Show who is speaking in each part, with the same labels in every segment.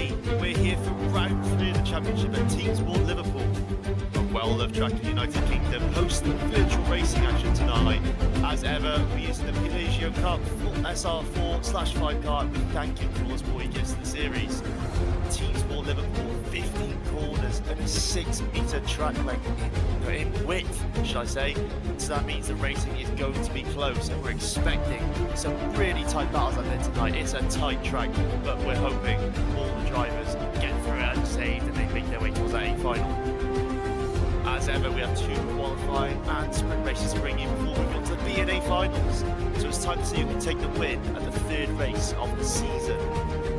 Speaker 1: Hey, we're here for round 3 of the championship at Teamsport Liverpool. A well-loved track in the United Kingdom hosts the virtual racing action tonight. As ever, we're using the Pelagio Cup SR4/5 car. We thank him for all the support he gives to the series. Teamsport Liverpool, 15 corners and a 6-metre track length in width, should I say. So that means the racing is going to be close, and we're expecting some really tight battles out there tonight. It's a tight track, but we're hoping all the drivers get through it unsaved and they make their way towards that A final. As ever, we have 2 qualifying and sprint races to bring you before we go to the B and A finals. So it's time to see who can take the win at the 3rd race of the season.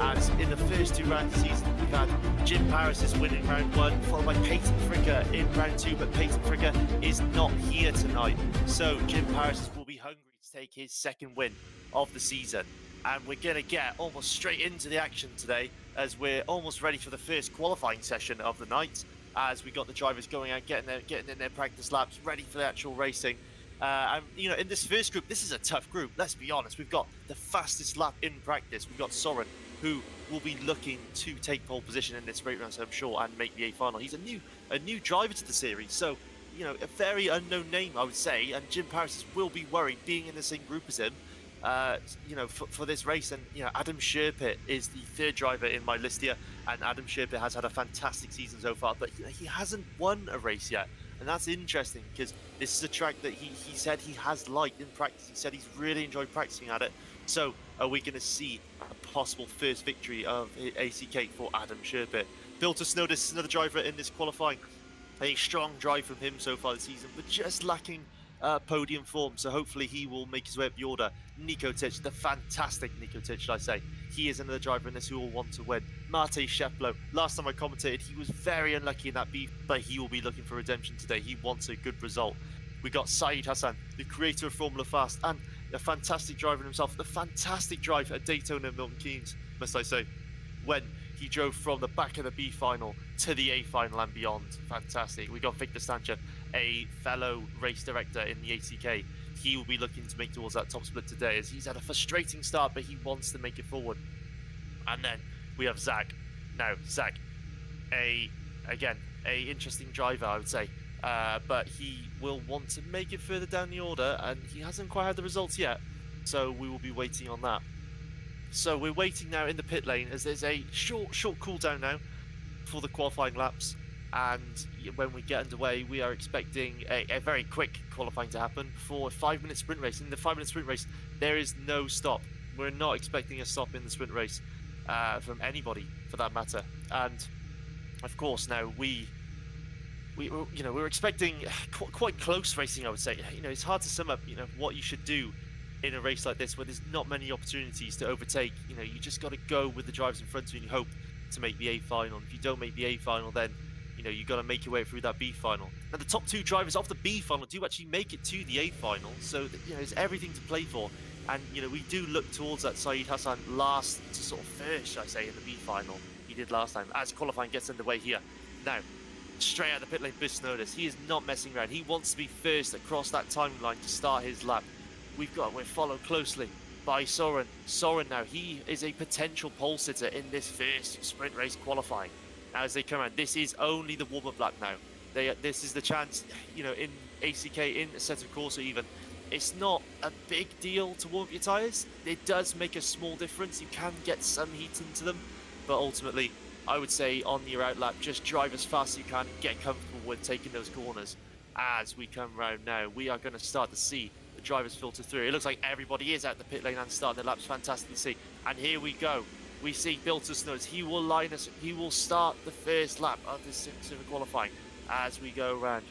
Speaker 1: As in the first 2 rounds of the season, we've had Jim Paris winning round 1, followed by Peyton Fricker in round 2, but Peyton Fricker is not here tonight. So Jim Paris will be hungry to take his 2nd win of the season. And we're going to get almost straight into the action today, as we're almost ready for the first qualifying session of the night, as we got the drivers going out, getting in their practice laps, ready for the actual racing. And you know, in this first group, this is a tough group. Let's be honest. We've got the fastest lap in practice. We've got Soren, who will be looking to take pole position in this straight round, so I'm sure, and make the A final. He's a new driver to the series, so you know, a very unknown name, I would say. And Jim Paris will be worried being in the same group as him. You know, for this race. And you know, Adam Sherpitt is the 3rd driver in my list here, and Adam Sherpitt has had a fantastic season so far, but you know, he hasn't won a race yet, and that's interesting because this is a track that he said he has liked in practice. He said he's really enjoyed practicing at it. So are we going to see a possible first victory of ACK for Adam Sherpitt? Bill to Snow, this is another driver in this qualifying. A strong drive from him so far this season, but just lacking podium form, so hopefully he will make his way up the order. Nico Titch, the fantastic Nico Titch, should I say. He is another driver in this who will want to win. Mate Sheplo, last time I commentated, he was very unlucky in that beef, but he will be looking for redemption today. He wants a good result. We got Saeed Hassan, the creator of Formula Fast, and a fantastic driver himself. The fantastic drive at Daytona Milton Keynes, must I say, when he drove from the back of the B final to the A final and beyond. Fantastic. We got Victor Sanchez, a fellow race director in the ACK. He will be looking to make towards that top split today, as he's had a frustrating start, but he wants to make it forward. And then we have Zach. Now, Zach, again, a interesting driver, I would say, but he will want to make it further down the order, and he hasn't quite had the results yet, so we will be waiting on that. So we're waiting now in the pit lane, as there's a short cool down now for the qualifying laps, and when we get underway, we are expecting a very quick qualifying to happen for a 5-minute sprint race. In the 5-minute sprint race, there is no stop. We're not expecting a stop in the sprint race from anybody, for that matter. And of course, now we're expecting quite close racing, I would say. You know, it's hard to sum up, you know, what you should do in a race like this, where there's not many opportunities to overtake. You know, you just got to go with the drivers in front of you and you hope to make the A final. If you don't make the A final, then you know, you got to make your way through that B final. And the top 2 drivers of the B final do actually make it to the A final, so you know, there's everything to play for. And you know, we do look towards that Saeed Hassan last to sort of first, should I say, in the B final. He did last time. As qualifying gets underway here now, straight out the pit lane, Biss notice. He is not messing around. He wants to be first across that timeline to start his lap. We're followed closely by Soren. Soren now, he is a potential pole sitter in this first sprint race qualifying. Now as they come around, this is only the warm-up lap now. This is the chance, you know, in ACK, in Assetto Corsa even, it's not a big deal to warm up your tyres. It does make a small difference. You can get some heat into them, but ultimately, I would say on your out lap, just drive as fast as you can, get comfortable with taking those corners. As we come round now, we are going to start to see the drivers filter through. It looks like everybody is out the pit lane and starting their laps. Fantastic to see. And here we go. We see Bill to Snows. He will line us. He will start the first lap of this specific qualifying as we go around.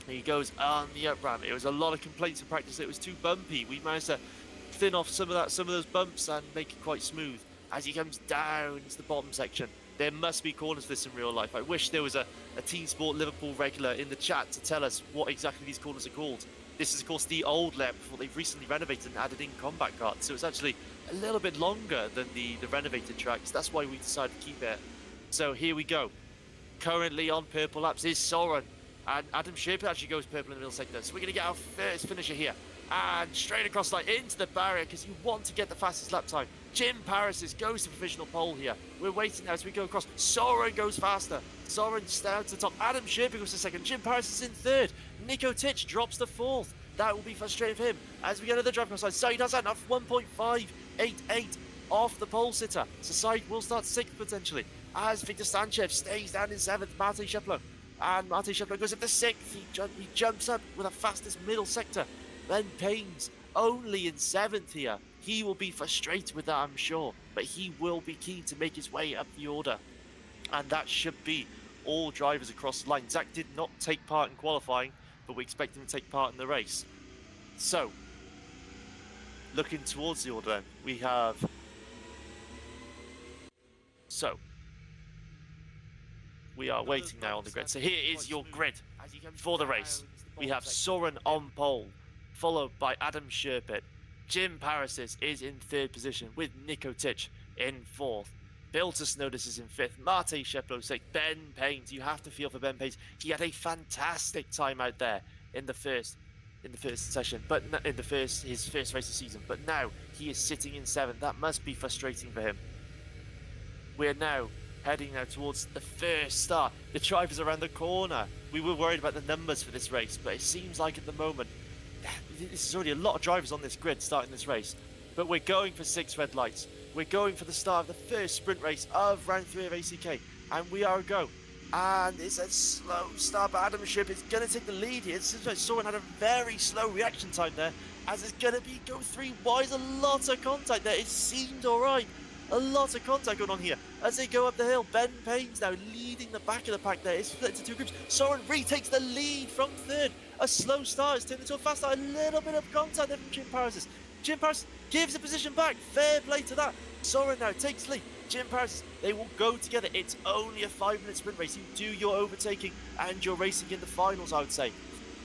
Speaker 1: He goes on the up ramp. It was a lot of complaints in practice that it was too bumpy. We managed to thin off some of those bumps and make it quite smooth. As he comes down into the bottom section, there must be corners for this in real life. I wish there was a Teamsport Liverpool regular in the chat to tell us what exactly these corners are called. This is, of course, the old layout before they've recently renovated and added in combat carts, so it's actually a little bit longer than the renovated tracks. That's why we decided to keep it. So here we go. Currently on purple laps is Soren, and Adam Sherpitt actually goes purple in the middle sector. So we're going to get our first finisher here
Speaker 2: And straight across the line into the barrier because you want to get the fastest lap time. Jim Paris goes to provisional pole here. We're waiting now as we go across. Soren goes faster. Soren's down to the top. Adam Sherpa goes to second. Jim Paris is in third. Nico Titch drops to fourth. That will be frustrating for him as we get another drive across the line. Said has that enough 1.588 off the pole sitter. So Said will start sixth potentially as Victor Stanchev stays down in seventh. Matej Sheplo. And Matej Sheplo goes up to sixth. He jumps up with the fastest middle sector. Ben Payne's only in seventh here. He will be frustrated with that, I'm sure, but he will be keen to make his way up the order. And that should be all drivers across the line. Zach did not take part in qualifying, but we expect him to take part in the race. So, looking towards the order then, we have... So, we are waiting now on the grid. So here is your grid for the race. We have Soren on pole, followed by Adam Sherpit. Jim Paris is in third position with Nico Titch in fourth. Bill Snowdis is in fifth. Matej Sheplo sixth. Ben Paynes, you have to feel for Ben Paynes. He had a fantastic time out there in the first session, but his first race of the season. But now he is sitting in seventh. That must be frustrating for him. We're now heading now towards the first start. The drivers around the corner. We were worried about the numbers for this race, but it seems like at the moment this is already a lot of drivers on this grid starting this race. But we're going for 6 red lights. We're going for the start of the first sprint race of round 3 of ACK, and we are a go. And it's a slow start, but Adam Ship is going to take the lead here. Soren had a very slow reaction time there, as it's going to be go 3 wide. A lot of contact there. It seemed alright. A lot of contact going on here as they go up the hill. Ben Payne's now leading the back of the pack there. It's split into 2 groups. Soren retakes the lead from third. A slow start is turned into a fast start. A little bit of contact there from Jim Paris. Jim Paris gives the position back. Fair play to that. Soren now takes lead. Jim Paris, they will go together. It's only a 5-minute sprint race. You do your overtaking and your racing in the finals, I would say.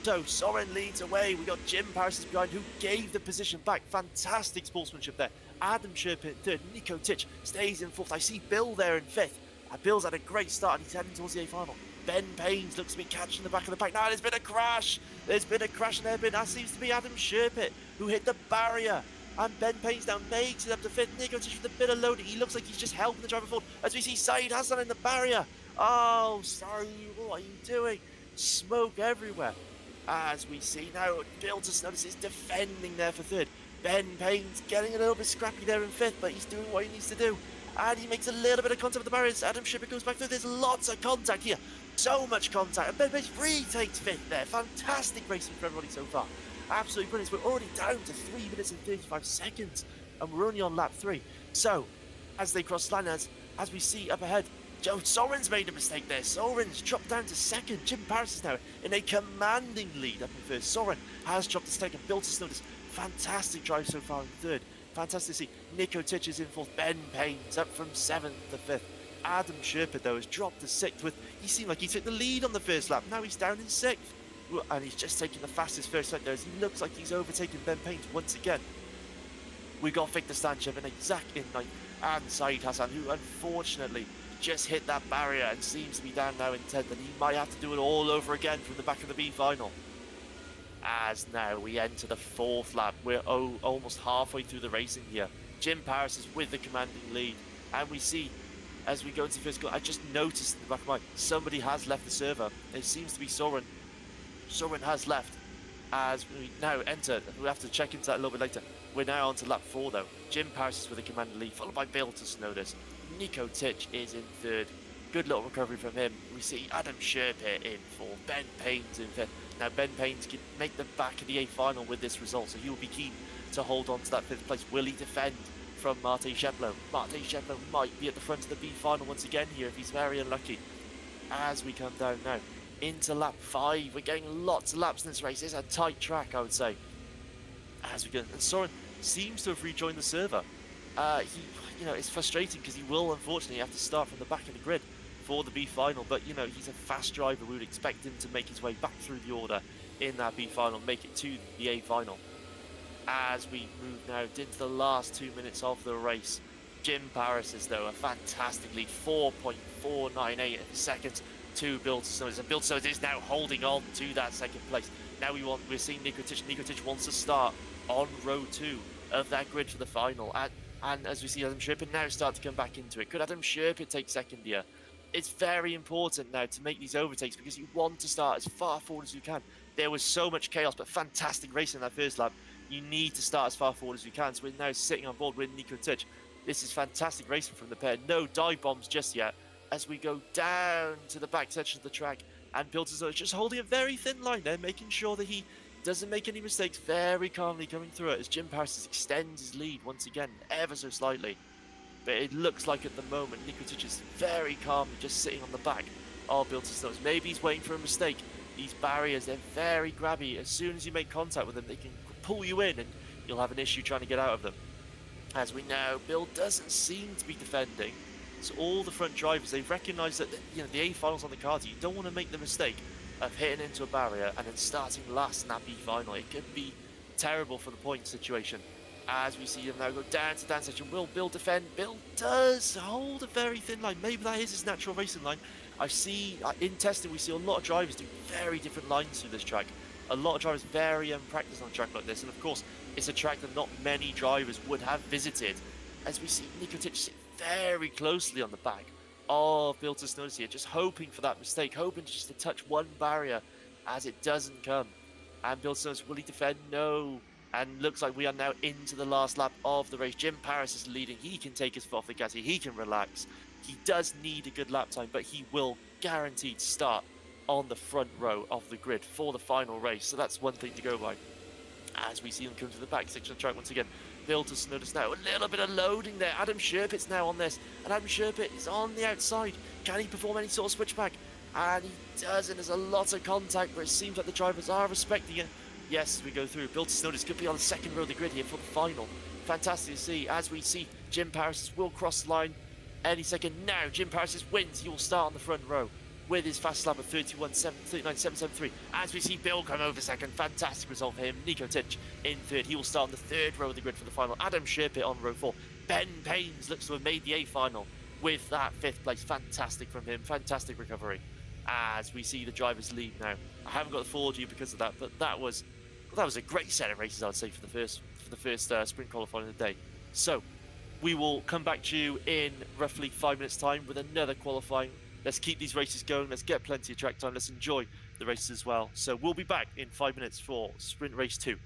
Speaker 2: So Soren leads away. We got Jim Paris behind, who gave the position back. Fantastic sportsmanship there. Adam Sherpa in third. Nico Titch stays in fourth. I see Bill there in fifth. Bill's had a great start and he's heading towards the A final. Ben Paynes looks to be catching the back of the pack. Now there's been a crash. There's been a crash in there. That seems to be Adam Sherpa who hit the barrier. And Ben Paynes now makes it up to fifth. Nico Titch with a bit of loading. He looks like he's just helping the driver forward. As we see Said Hassan in the barrier. Oh, sorry, what are you doing? Smoke everywhere. As we see now, Bill Snowdis is defending there for third. Ben Payne's getting a little bit scrappy there in fifth, but he's doing what he needs to do. And he makes a little bit of contact with the barriers. Adam Shipper goes back through. There's lots of contact here. So much contact. And Ben Payne retakes fifth there. Fantastic racing for everybody so far. Absolutely brilliant. We're already down to 3 minutes and 35 seconds. And we're only on lap 3. So, as they cross the line, as we see up ahead, Joe Soren's made a mistake there. Soren's dropped down to second. Jim Paris is now in a commanding lead up in first. Soren has dropped to second. Bill Snowdis, fantastic drive so far in third. Fantastic to see. Nico Titch is in fourth. Ben Payne's up from 7th to 5th. Adam Sherpa, though, has dropped to 6th. He seemed like he took the lead on the first lap. Now he's down in 6th. And he's just taking the fastest first lap there as he looks like he's overtaken Ben Payne once again. We got Victor Stanchev and Zach in 9th. And Said Hassan, who unfortunately just hit that barrier and seems to be down now in 10th. And he might have to do it all over again from the back of the B final. As now we enter the 4th lap. We're almost halfway through the racing here. Jim Paris is with the commanding lead. And we see, as we go into the first goal, I just noticed in the back of my mind, somebody has left the server. It seems to be Soren. Soren has left. As we now enter, we'll have to check into that a little bit later. We're now on to lap 4 though. Jim Paris is with the commanding lead, followed by Bill Snowdis. Nico Titch is in 3rd. Good little recovery from him. We see Adam Sherpa in 4th. Ben Payne's in 5th. Now Ben Paynes can make the back of the A final with this result, so he will be keen to hold on to that 5th place. Will he defend from Matej Sheplo? Matej Sheplo might be at the front of the B final once again here if he's very unlucky. As we come down now into lap 5, we're getting lots of laps in this race. It's a tight track, I would say. As we go, and Soren seems to have rejoined the server. It's frustrating because he will unfortunately have to start from the back of the grid for the B final, but he's a fast driver. We would expect him to make his way back through the order in that B final, make it to the A final. As we move now into the last 2 minutes of the race, Jim Paris is though a fantastic lead, 4.498 seconds to Bill Snowdis, and Bill Snowdis is now holding on to that 2nd place. Now we're seeing Nikotic. Nikotic wants to start on row 2 of that grid for the final. And as we see Adam Sherpin now start to come back into it. Could Adam Sherpin take second here? It's very important now to make these overtakes because you want to start as far forward as you can. There was so much chaos, but fantastic racing in that first lap. You need to start as far forward as you can. So we're now sitting on board with Nikotic. This is fantastic racing from the pair. No dive bombs just yet as we go down to the back section of the track. And Pilters just holding a very thin line there, making sure that he doesn't make any mistakes, very calmly coming through it as Jim Paris extends his lead once again, ever so slightly. But it looks like at the moment, Nikotic is very calmly just sitting on the back of Pilters. Maybe he's waiting for a mistake. These barriers, they're very grabby. As soon as you make contact with them, they can pull you in and you'll have an issue trying to get out of them. As we know, Bill doesn't seem to be defending. So all the front drivers, they've recognised that the A finals on the cards, you don't want to make the mistake of hitting into a barrier and then starting last in that B final. It could be terrible for the point situation. As we see him now go down to down section, will Bill defend? Bill does hold a very thin line. Maybe that is his natural racing line. I see in testing we see a lot of drivers do very different lines through this track. A lot of drivers very unpracticed on a track like this, and of course it's a track that not many drivers would have visited. As we see Nikotic sit very closely on the back of Bill Tusnodis here, just hoping for that mistake, hoping just to touch one barrier as it doesn't come. And Bill Tusnodis, will he defend? No. And looks like we are now into the last lap of the race. Jim Paris is leading. He can take his foot off the gas here. He can relax. He does need a good lap time, but he will guaranteed start on the front row of the grid for the final race. So that's one thing to go by. As we see them come to the back section of the track once again. Bill Tusnodis now. A little bit of loading there. Adam Sherpitt's now on this. And Adam Sherpitt is on the outside. Can he perform any sort of switchback? And he doesn't. There's a lot of contact, but it seems like the drivers are respecting it. Yes, as we go through, Bill Tusnodis could be on the second row of the grid here for the final. Fantastic to see. As we see, Jim Paris will cross the line any second now. Jim Paris wins. He will start on the front row with his fast lap of 39.773. As we see Bill come over second, fantastic result for him. Nikotic in third. He will start on the third row of the grid for the final. Adam Sherpitt on row 4. Ben Paynes looks to have made the A final with that 5th place. Fantastic from him. Fantastic recovery. As we see the drivers lead now. I haven't got the full audio because of that, but that was a great set of races, I'd say, for the first sprint qualifying of the day. So we will come back to you in roughly 5 minutes' time with another qualifying. Let's keep these races going. Let's get plenty of track time. Let's enjoy the races as well. So we'll be back in 5 minutes for sprint race 2.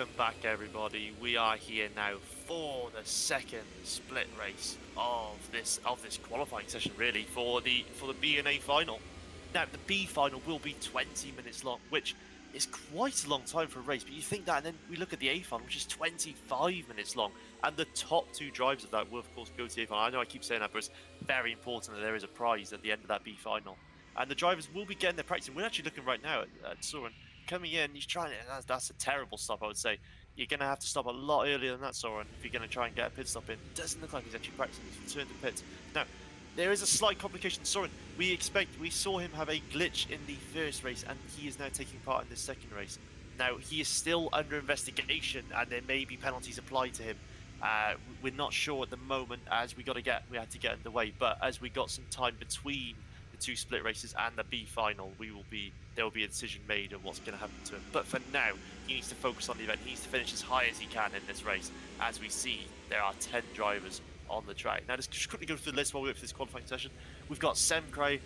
Speaker 2: Welcome back, everybody. We are here now for the second split race of this qualifying session, really, for the B and A final. Now, the B final will be 20 minutes long, which is quite a long time for a race. But you think that, and then we look at the A final, which is 25 minutes long, and the top two drivers of that will, of course, go to the A final. I know I keep saying that, but it's very important that there is a prize at the end of that B final, and the drivers will be getting their practice. We're actually looking right now at Soren coming in. He's trying it. That's a terrible stop, I would say. You're going to have to stop a lot earlier than that, Soren, if you're going to try and get a pit stop in. Doesn't look like he's actually practicing his return to pits. Now, there is a slight complication. Soren, we saw him have a glitch in the first race, and he is now taking part in the second race. Now, he is still under investigation, and there may be penalties applied to him. We're not sure at the moment, as we had to get underway. But as we got some time between the two split races and the B final, there will be a decision made of what's going to happen to him. But for now, he needs to focus on the event. He needs to finish as high as he can in this race. As we see, there are 10 drivers on the track. Now, let's just quickly go through the list while we wait for this qualifying session. We've got Sem Cray.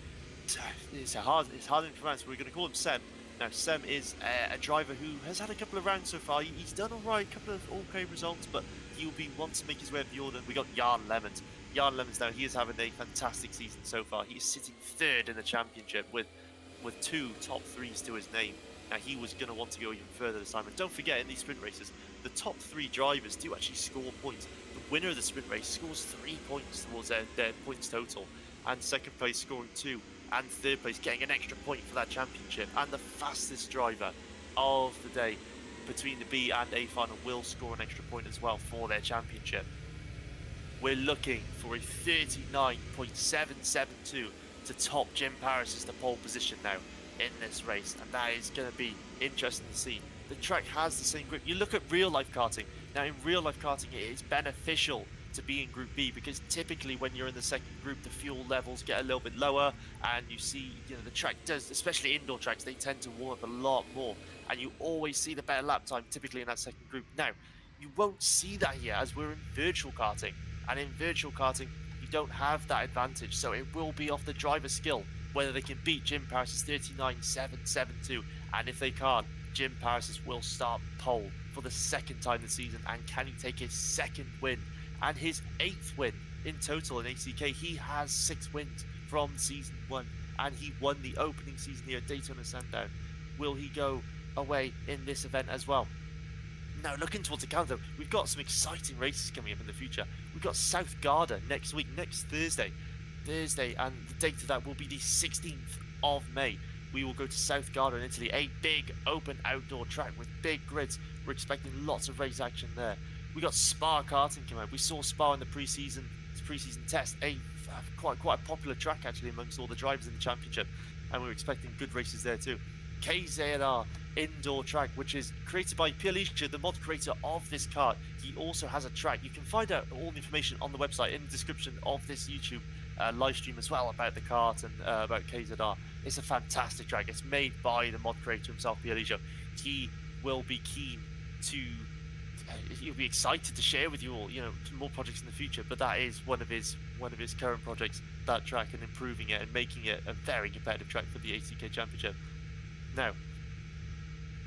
Speaker 2: It's hard to pronounce. We're going to call him Sem. Now, Sem is a driver who has had a couple of rounds so far. He's done all right, a couple of okay results, but he will want to make his way up the order. We got Jan Lemons. Jan Lemons now, he is having a fantastic season so far. He is sitting third in the championship with 2 top 3s to his name. Now, he was going to want to go even further this time. And don't forget, in these sprint races, the top 3 drivers do actually score points. The winner of the sprint race scores 3 points towards their points total, and second place scoring 2, and third place getting an extra point for that championship. And the fastest driver of the day between the B and A final will score an extra point as well for their championship. We're looking for a 39.772 to top Jim Paris as the pole position now in this race, and that is going to be interesting to see. The track has the same grip. You look at real life karting. Now, in real life karting, it is beneficial to be in Group B, because typically when you're in the second group, the fuel levels get a little bit lower, and you see, the track does, especially indoor tracks, they tend to warm up a lot more, and you always see the better lap time typically in that second group. Now, you won't see that here, as we're in virtual karting, and in virtual karting, you don't have that advantage, so it will be off the driver's skill whether they can beat Jim Paris' 39.772, and if they can't, Jim Paris will start pole for the second time this season. And can he take his second win and his 8th win in total in ACK? He has 6 wins from season 1, and he won the opening season here at Daytona Sandown. Will he go away in this event as well? Now, looking towards the calendar, we've got some exciting races coming up in the future. We've got South Garda next week, next Thursday, and the date of that will be the 16th of May. We will go to South Garda in Italy, a big open outdoor track with big grids. We're expecting lots of race action there. We got Spa karting coming out. We saw Spa in the pre-season test, quite a popular track actually amongst all the drivers in the championship, and we're expecting good races there too. KZR indoor track, which is created by Pierre Liescher, the mod creator of this kart. He also has a track. You can find out all the information on the website in the description of this YouTube live stream as well about the kart and about KZR. It's a fantastic track. It's made by the mod creator himself, Pierre Liescher. He will be keen to he'll be excited to share with you all, some more projects in the future, but that is one of his current projects, that track, and improving it and making it a very competitive track for the ACK Championship. Now,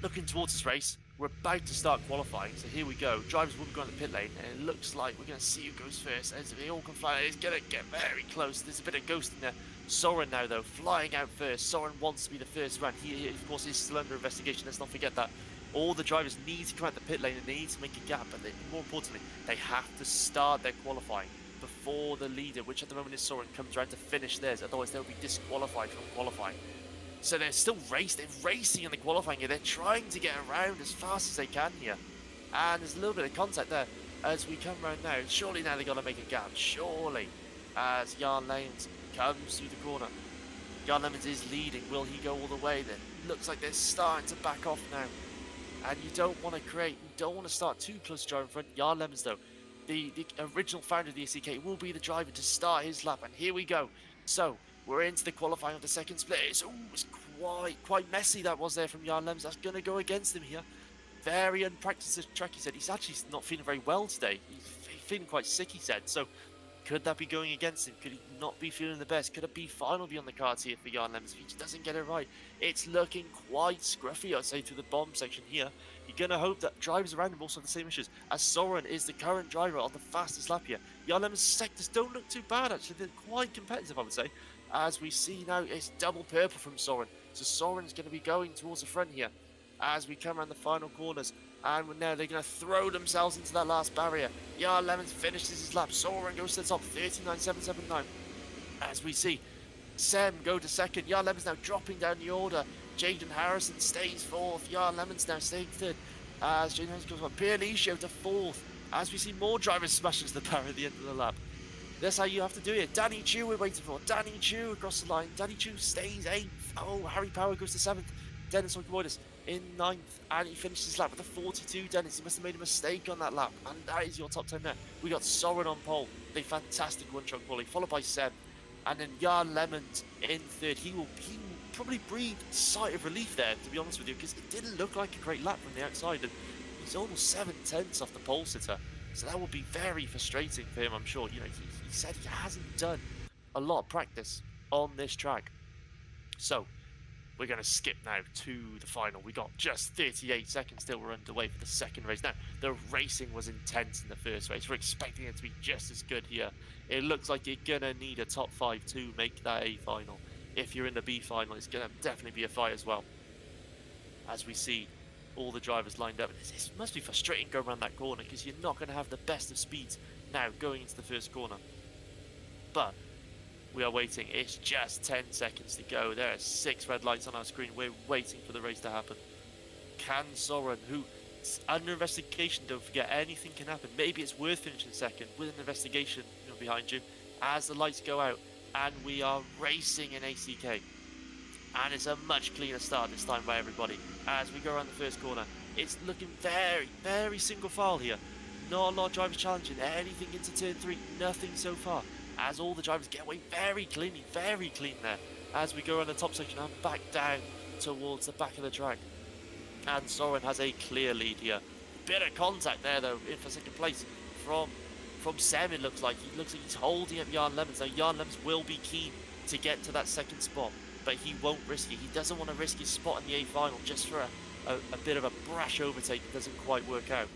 Speaker 2: looking towards this race, we're about to start qualifying, so here we go. Drivers will be going to the pit lane, and it looks like we're going to see who goes first. As they all can fly, it's going to get very close. There's a bit of ghosting there. Soren now, though, flying out first. Soren wants to be the first round. He, of course, is still under investigation. Let's not forget that. All the drivers need to come out the pit lane, and they need to make a gap, but more importantly, they have to start their qualifying before the leader, which at the moment is Soren, comes around to finish theirs. Otherwise, they'll be disqualified from qualifying. So they're still racing in the qualifying here. They're trying to get around as fast as they can here. And there's a little bit of contact there as we come around now. Surely now they've got to make a gap. Surely. As Jan Lemons comes through the corner. Jan Lemons is leading. Will he go all the way then? Looks like they're starting to back off now. And you don't want to start too close to drive in front. Jan Lemons, though, the original founder of the ACK, will be the driver to start his lap. And here we go. So, we're into the qualifying of the second split. It's quite messy that was there from Jan Lemons. That's going to go against him here. Very unpracticed track, he said. He's actually not feeling very well today. He's feeling quite sick, he said. So, Could that be going against him? Could he not be feeling the best? Could a B final be on the cards here for Jan Lemmens if he just doesn't get it right? It's looking quite scruffy, I'd say, through the bomb section here. You're going to hope that drivers around him also have the same issues, as Soren is the current driver on the fastest lap here. Jan Lemmens' sectors don't look too bad, actually. They're quite competitive, I would say. As we see now, it's double purple from Soren. So Soren's going to be going towards the front here as we come around the final corners. And now they're going to throw themselves into that last barrier. Jan Lemmens finishes his lap. Soren goes to the top, 39.779. As we see Sem go to second. Jan Lemmens now dropping down the order. Jaden Harrison stays fourth. Jan Lemmens now staying third. As Jaden Harrison goes on. Pierre Licio to fourth. As we see more drivers smash into the barrier at the end of the lap. That's how you have to do it. Danny Chu we're waiting for. Danny Chu across the line. Danny Chu stays 8th. Oh, Harry Power goes to 7th. Dennis Oikoboidis in 9th. And he finishes his lap with a 42. Dennis, he must have made a mistake on that lap. And that is your top 10 there. We got Soren on pole. A fantastic one-shot quali. Followed by Seb. And then Jan Lemmens in 3rd. He will probably breathe a sigh of relief there, to be honest with you. Because it didn't look like a great lap from the outside. And he's almost 7/10 off the pole sitter. So that will be very frustrating for him, I'm sure. You know, he said he hasn't done a lot of practice on this track. So we're going to skip now to the final. We got just 38 seconds till we're underway for the second race. Now, the racing was intense in the first race. We're expecting it to be just as good here. It looks like you're going to need a top 5 to make that A final. If you're in the B final, it's going to definitely be a fight as well. As we see all the drivers lined up. It must be frustrating going around that corner because you're not going to have the best of speeds now going into the first corner. But we are waiting. It's just 10 seconds to go. There are 6 red lights on our screen. We're waiting for the race to happen. Can Soren, who is under investigation, don't forget, anything can happen. Maybe it's worth finishing second with an investigation behind you as the lights go out. And we are racing in ACK. And it's a much cleaner start this time by everybody. As we go around the first corner, it's looking very, very single file here. Not a lot of drivers challenging anything into turn 3. Nothing so far. As all the drivers get away very clean there. As we go around the top section and back down towards the back of the track. And Soren has a clear lead here. Bit of contact there though, in for second place from Sam. It looks like he's holding up Jan Lemmens. Now Jan Lemmens will be keen to get to that second spot, but he won't risk it. He doesn't want to risk his spot in the A final just for a bit of a brash overtake that doesn't quite work out.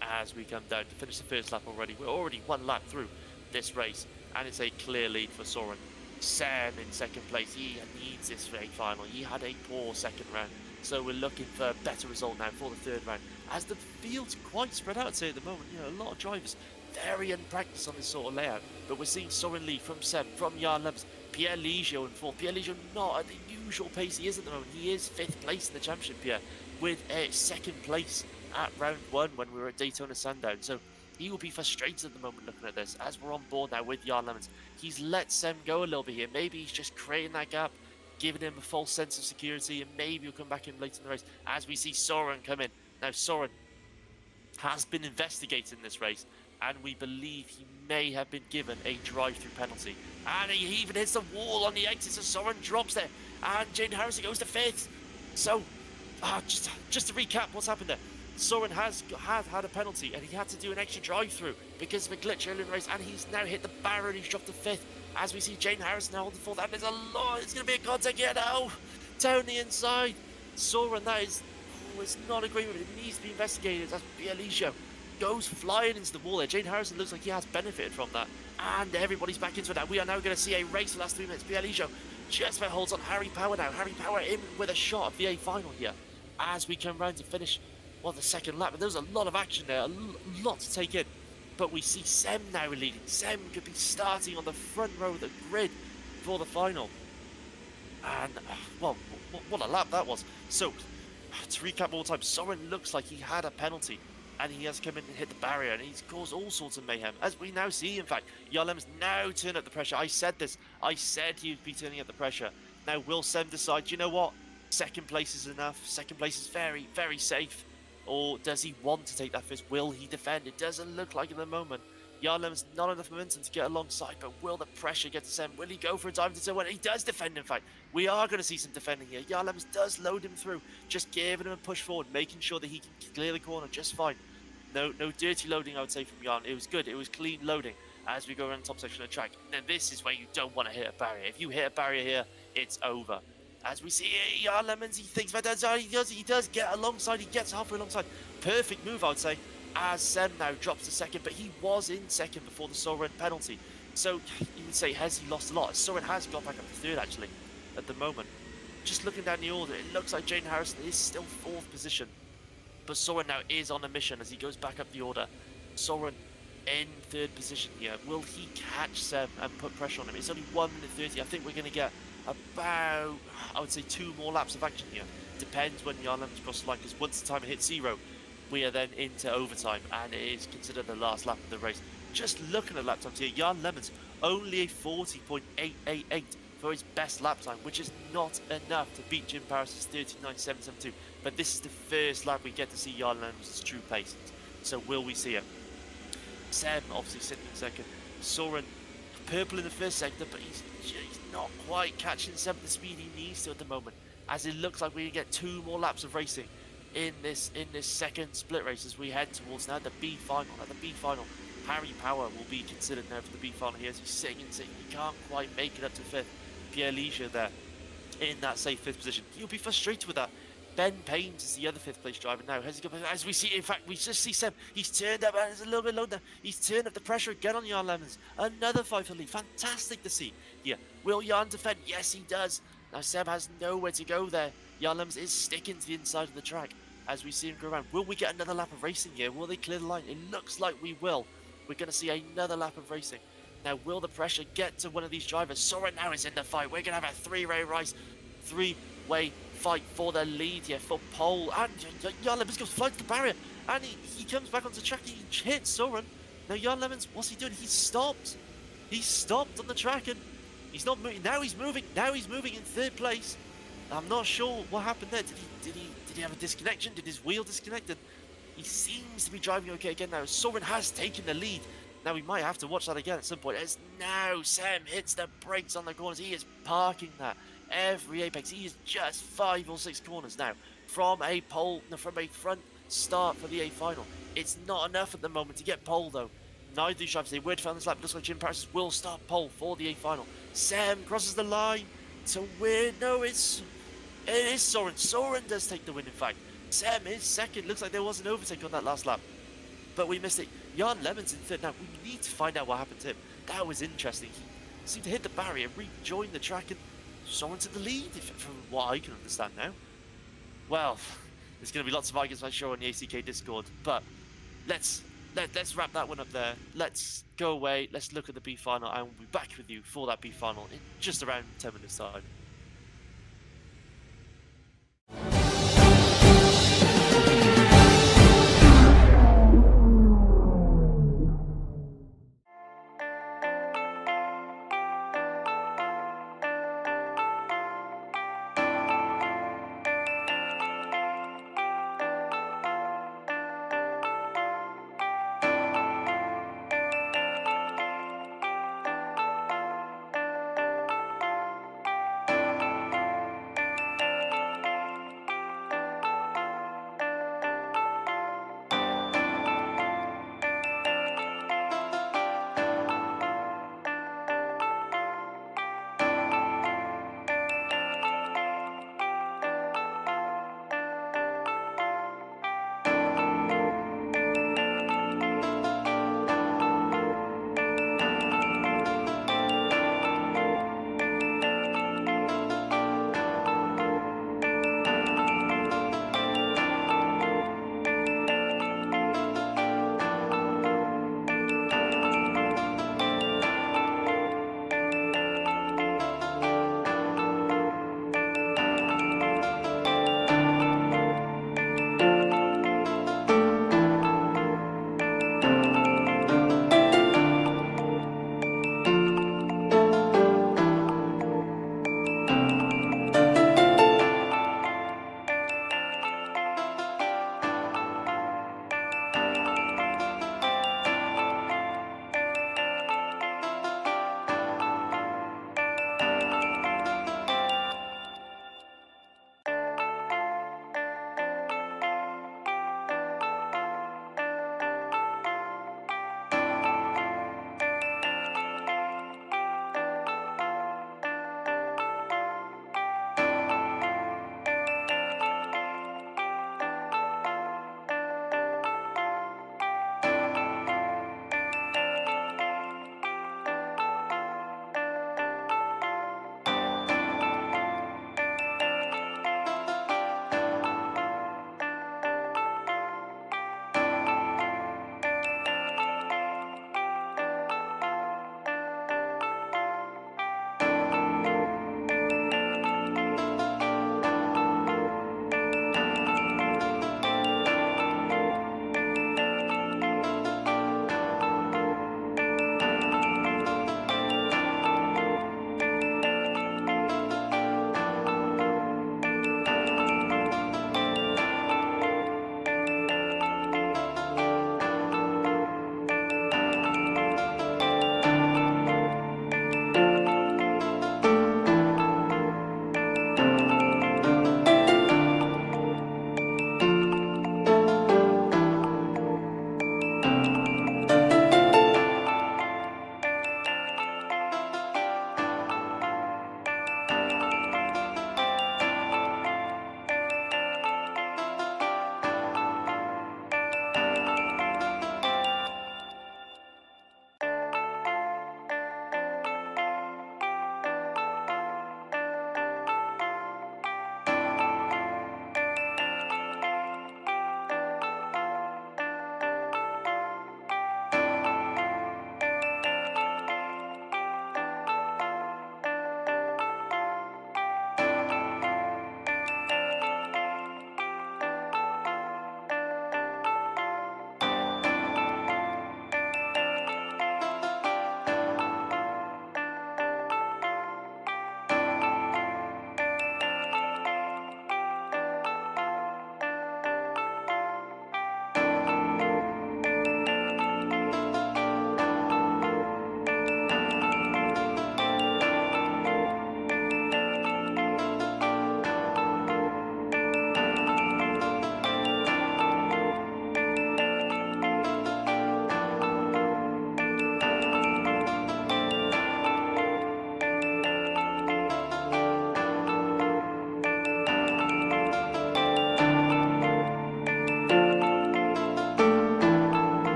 Speaker 2: As we come down to finish the first lap already, we're already 1 lap through this race, and it's a clear lead for Soren. Sam in second place. He needs this A final. He had a poor second round, so we're looking for a better result now for the third round. As the field's quite spread out, I'd say, at the moment. You know, a lot of drivers very unpracticed on this sort of layout, but we're seeing Soren lead from Seb, from Jan Lemmens, Pierre Licio in 4th. Pierre Licio not at the usual pace he is at the moment. He is 5th place in the championship here, with a 2nd place at round 1 when we were at Daytona Sundown. So he will be frustrated at the moment looking at this, as we're on board now with Jan Lemmens. He's let Sem go a little bit here. Maybe he's just creating that gap, giving him a false sense of security, and maybe he'll come back in later in the race as we see Soren come in. Now Soren has been investigating this race, and we believe he may have been given a drive-through penalty. And he even hits the wall on the exit, so Soren drops there. And Jaden Harrison goes to 5th. So, just to recap what's happened there. Soren has had a penalty, and he had to do an extra drive-through because of a glitch earlier in the race, and he's now hit the barrier and he's dropped to 5th. As we see Jaden Harrison now holding 4th, and there's a lot, it's going to be a contact here now. Down the inside. Soren, that is not a great move. It needs to be investigated. That's Bielicio. Goes flying into the wall there. Jaden Harrison looks like he has benefited from that. And everybody's back into it now. We are now going to see a race for the last 3 minutes. Bielicio just about holds on Harry Power now. Harry Power in with a shot of the A final here. As we come round to finish, well, the second lap. But there's a lot of action there. A lot to take in. But we see Sem now leading. Sem could be starting on the front row of the grid for the final. And, well, what a lap that was. So, to recap all the time, Soren looks like he had a penalty. And he has come in and hit the barrier, and he's caused all sorts of mayhem, as we now see, in fact. Jan Lemmens now turn up the pressure. I said this. I said he'd be turning up the pressure. Now, will Sem decide, you know what? Second place is enough. Second place is very, very safe. Or does he want to take that first? Will he defend? It doesn't look like at the moment. Jan Lemmens not enough momentum to get alongside, but will the pressure get to Sem? Will he go for a dive to turn 1? He does defend, in fact. We are going to see some defending here. Jan Lemmens does load him through, just giving him a push forward, making sure that he can clear the corner just fine. No dirty loading, I would say, from Jan. It was good. It was clean loading. as we go around the top section of the track. Now this is where you don't want to hit a barrier. If you hit a barrier here, it's over. As we see here, Jan Lemons, he thinks about that, he does get alongside, he gets halfway alongside. Perfect move, I would say, as Sem now drops to second, but he was in second before the Soren penalty. So you would say, has he lost a lot? Soren has got back up to third, actually, at the moment. Just looking down the order, it looks like Jaden Harrison is still fourth position. But Soren now is on a mission as he goes back up the order. Soren in third position here. Will he catch Sem and put pressure on him? It's only 1 minute 30. I think we're going to get about, I would say, 2 more laps of action here. Depends when Jan Lemons crosses the line, because once the timer hits 0, we are then into overtime, and it is considered the last lap of the race. Just looking at lap times here, Jan Lemons only a 40.888 for his best lap time, which is not enough to beat Jim Paris' 39.772. But this is the first lap we get to see Jan Lemons' true pace. So will we see it? Sem obviously sitting in second. Soren purple in the first sector, but he's not quite catching Sem at the speed he needs to at the moment, as it looks like we get 2 more laps of racing in this second split race as we head towards now the B final. At the B final, Harry Power will be considered now for the B final here as he's sitting and sitting. He can't quite make it up to 5th. Pierre Leisure there in that safe 5th position. He'll be frustrated with that. Ben Paynes is the other 5th place driver now. Has he got, as we see, in fact, we just see Sem. He's turned up, and it's a little bit low now. He's turned up the pressure again on Jan Lemons. Another 5th lead. Fantastic to see. Yeah, will Jan defend? Yes, he does. Now Sem has nowhere to go there. Jan Lemons is sticking to the inside of the track as we see him go around. Will we get another lap of racing here? Will they clear the line? It looks like we will. We're going to see another lap of racing. Now, will the pressure get to one of these drivers? Soren now is in the fight. We're going to have a three-way fight for the lead here for pole. And Jan Lemons goes flying to the barrier. And he comes back onto the track. He hits Soren. Now, Jan Lemons, what's he doing? He's stopped. He's stopped on the track and he's not moving. Now he's moving. Now he's moving in 3rd place. I'm not sure what happened there. Did he have a disconnection? Did his wheel disconnect? And he seems to be driving okay again now. Soren has taken the lead. Now we might have to watch that again at some point. As now Sem hits the brakes on the corners. He is parking that every apex. He is just 5 or 6 corners now from a front start for the A final. It's not enough at the moment to get pole though. Neither of these drivers, they were to find this lap. Looks like Jim Paris will start pole for the A final. Sem crosses the line to win. No, it is Soren. Soren does take the win, in fact. Sem is second. Looks like there was an overtake on that last lap, but we missed it. Jan Lemons in 3rd. Now, we need to find out what happened to him. That was interesting. He seemed to hit the barrier, rejoin the track, and Soren's in the lead, from what I can understand now. Well, there's going to be lots of arguments, I'm sure, on the ACK Discord, but let's wrap that one up there. Let's go away, let's look at the B final, and we'll be back with you for that B final in just around 10 minutes time.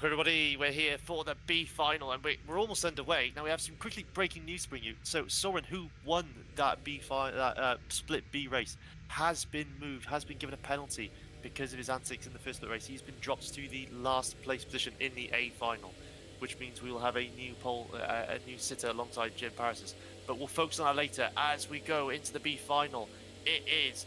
Speaker 2: Welcome everybody, we're here for the B final and we're almost underway. Now we have some quickly breaking news to bring you. So Soren, who won that split B race, has been moved, has been given a penalty because of his antics in the first split race. He's been dropped to the last place position in the A final, which means we will have a new a new sitter alongside Jim Paris. But we'll focus on that later as we go into the B final. It is.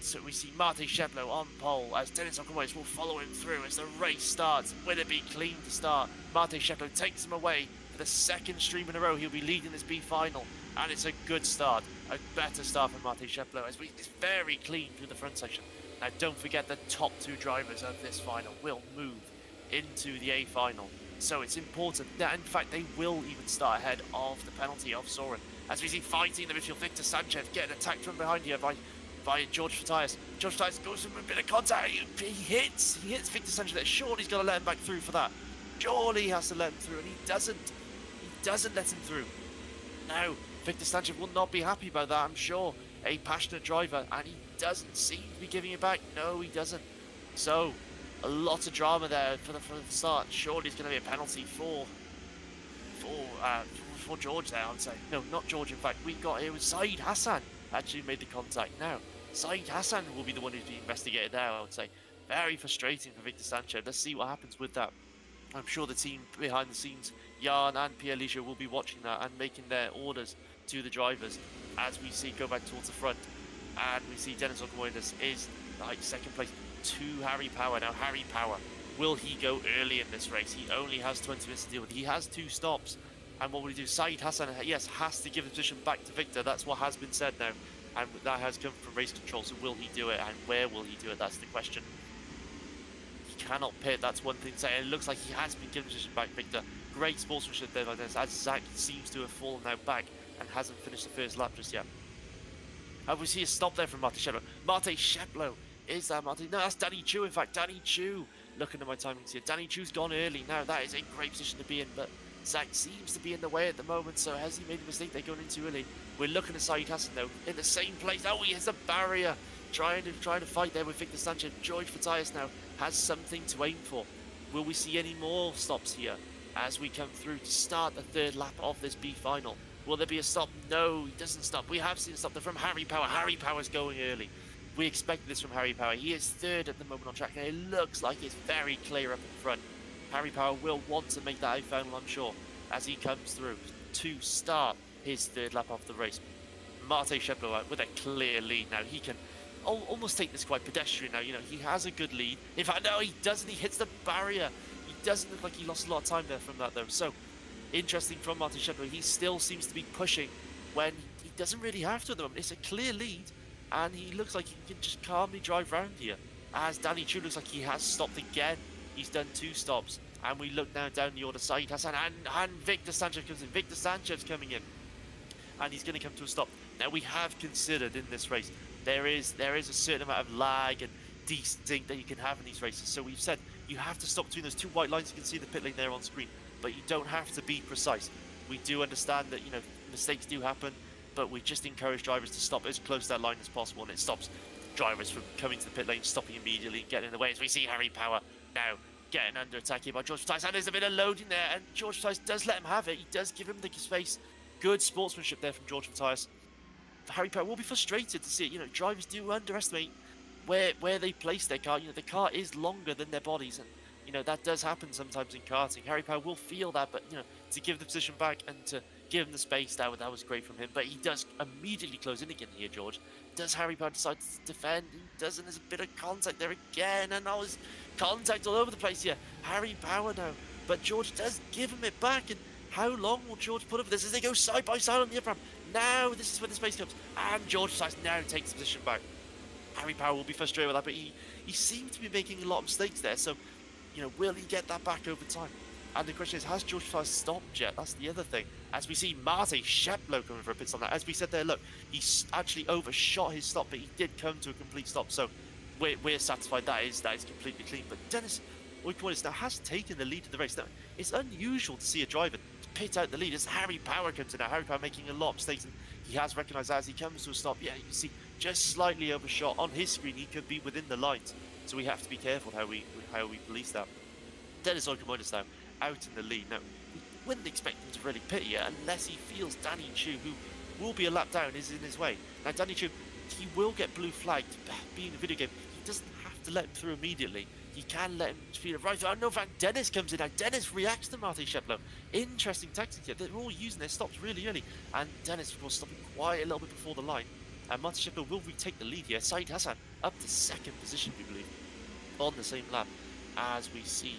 Speaker 2: So we see Mate Shedlow on pole as Dennis Okamwais will follow him through as the race starts. Will it be clean to start? Mate Shedlow takes him away for the second stream in a row. He'll be leading this B final, and it's a good start, a better start for Mate Shedlow as it's very clean through the front section. Now don't forget the top two drivers of this final will move into the A final, so it's important that in fact they will even start ahead of the penalty of Soren. As we see fighting the midfield, Victor Sanchez getting attacked from behind here by George Matthias. George Matthias goes for a bit of contact. He hits Victor Sanchez there. Surely he's got to let him back through for that. Surely he has to let him through, and he doesn't. He doesn't let him through. Now, Victor Sanchez will not be happy about that, I'm sure. A passionate driver, and he doesn't seem to be giving it back. No, he doesn't. So, a lot of drama there for the start. Surely it's going to be a penalty for George there, I would say. No, not George, in fact. We've got here with Saeed Hassan actually made the contact. Now, Saeed Hassan will be the one who's being investigated there, I would say. Very frustrating for Victor Sanchez. Let's see what happens with that. I'm sure the team behind the scenes, Jan and Pierre Ligier, will be watching that and making their orders to the drivers as we see go back towards the front. And we see Dennis Okamwais is like second place to Harry Power. Now, Harry Power, will he go early in this race? He only has 20 minutes to deal with. He has 2 stops. And what will he do? Saeed Hassan, yes, has to give the position back to Victor. That's what has been said now. And that has come from race control. So will he do it? And where will he do it? That's the question. He cannot pit. That's one thing to say. It looks like he has been given the position back, Victor. Great sportsmanship there by this, as Zach seems to have fallen now back and hasn't finished the first lap just yet. And we see a stop there from Mate Shedlow. Mate Shedlow. Is that Mate? No, that's Danny Chu, in fact. Danny Chu. Looking at my timings here. Danny Chu's gone early. Now, that is a great position to be in, but Zach seems to be in the way at the moment, so has he made a mistake? They're going in too early. We're looking at Saeed Hassan though, in the same place. Oh, he has a barrier. Trying to fight there with Victor Sanchez. George Matthias now has something to aim for. Will we see any more stops here as we come through to start the third lap of this B final? Will there be a stop? No, he doesn't stop. We have seen a stop there from Harry Power. Harry Power's going early. We expected this from Harry Power. He is third at the moment on track, and it looks like it's very clear up in front. Harry Power will want to make that A final, I'm sure, as he comes through to start his third lap of the race. Mate Shedlow out with a clear lead now. He can almost take this quite pedestrian now. You know, he has a good lead. In fact, no, he doesn't. He hits the barrier. He doesn't look like he lost a lot of time there from that, though. So, interesting from Mate Shedlow. He still seems to be pushing when he doesn't really have to at the moment. It's a clear lead, and he looks like he can just calmly drive around here. As Danny Chu looks like he has stopped again. He's done 2 stops. And we look now down the order. Saeed Hassan and Victor Sanchez comes in. Victor Sanchez coming in. And he's going to come to a stop. Now, we have considered in this race, there is a certain amount of lag and desync that you can have in these races. So we've said you have to stop between those 2 white lines. You can see the pit lane there on screen. But you don't have to be precise. We do understand that, you know, mistakes do happen. But we just encourage drivers to stop as close to that line as possible. And it stops drivers from coming to the pit lane, stopping immediately, getting in the way. As we see Harry Power now getting under attack here by George Matthias, and there's a bit of loading there, and George Matthias does let him have it. He does give him the space. Good sportsmanship there from George Matthias. Harry Power will be frustrated to see it. You know, drivers do underestimate where they place their car. You know, the car is longer than their bodies, and you know that does happen sometimes in karting. Harry Power will feel that, but you know, to give the position back and to give him the space, that was great from him. But he does immediately close in again here, George. Does Harry Power decide to defend? He doesn't. There's a bit of contact there again, and now there's contact all over the place here. Harry Power now, but George does give him it back. And how long will George put up with this as they go side by side on the upper ramp? Now this is where the space comes, and George decides now takes the position back. Harry Power will be frustrated with that, but he seemed to be making a lot of mistakes there. So, you know, will he get that back over time? And the question is, has George Matthias stopped yet? That's the other thing. As we see Mate Shedlow coming for a pit stop now. As we said there, look, he actually overshot his stop, but he did come to a complete stop. So we're satisfied that is completely clean. But Dennis Okamwais now has taken the lead of the race. Now, it's unusual to see a driver pit out the lead as Harry Power comes in now. Harry Power making a lot of mistakes, and he has recognised that as he comes to a stop. Yeah, you can see just slightly overshot on his screen. He could be within the lines, so we have to be careful how we police that. Dennis Okomonis now out in the lead. Now, we wouldn't expect him to really pit here unless he feels Danny Chu, who will be a lap down, is in his way. Now, Danny Chu, he will get blue flagged. Being a video game, he doesn't have to let him through immediately. You can let him speed it right through. I know Van Dennis comes in now. Dennis reacts to Mate Sheplo. Interesting tactics here. They're all using their stops really early. And Dennis, of course, stopping quite a little bit before the line. And Mate Sheplo will retake the lead here. Saeed Hassan up to second position, we believe, on the same lap. As we see,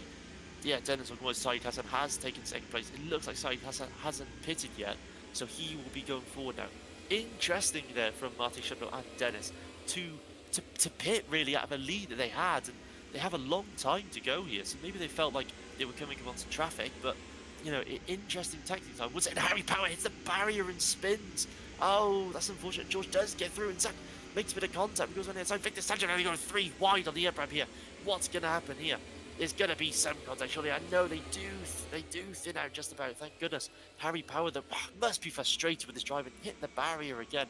Speaker 2: yeah, Dennis Okomonis, Saeed Hassan has taken second place. It looks like Saeed Hassan hasn't pitted yet, so he will be going forward now. Interesting there from Mate Sheplo and Dennis to pit really out of a lead that they had, and they have a long time to go here, so maybe they felt like they were coming up onto traffic, but you know, interesting tactics. I would say Harry Power hits the barrier and spins. Oh, that's unfortunate. George does get through, and Zach makes a bit of contact. He goes on the outside. Victor Sanchez only goes 3 wide on the air ramp here. What's going to happen here? There's going to be some contact, surely. I know they do thin out just about. Thank goodness. Harry Power must be frustrated with this drive and hitting the barrier again.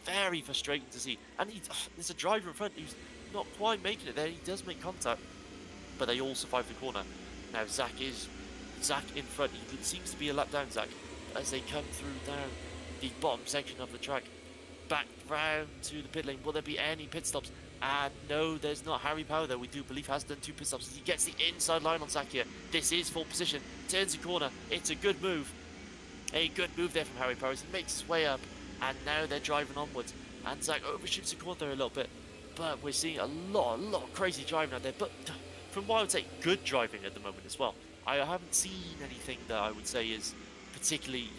Speaker 2: Very frustrating to see. And there's a driver in front who's not quite making it there. He does make contact, but they all survive the corner. Now Zach in front. He seems to be a lap down, Zach, as they come through down the bottom section of the track. Back round to the pit lane. Will there be any pit stops? And no, there's not. Harry Power, though, we do believe, has done 2 pit stops. He gets the inside line on Zach here. This is full position. Turns the corner. It's a good move. A good move there from Harry Power. He makes his way up. And now they're driving onwards. And Zach overshoots the corner there a little bit. But we're seeing a lot of crazy driving out there. But from what I would say, good driving at the moment as well. I haven't seen anything that I would say is particularly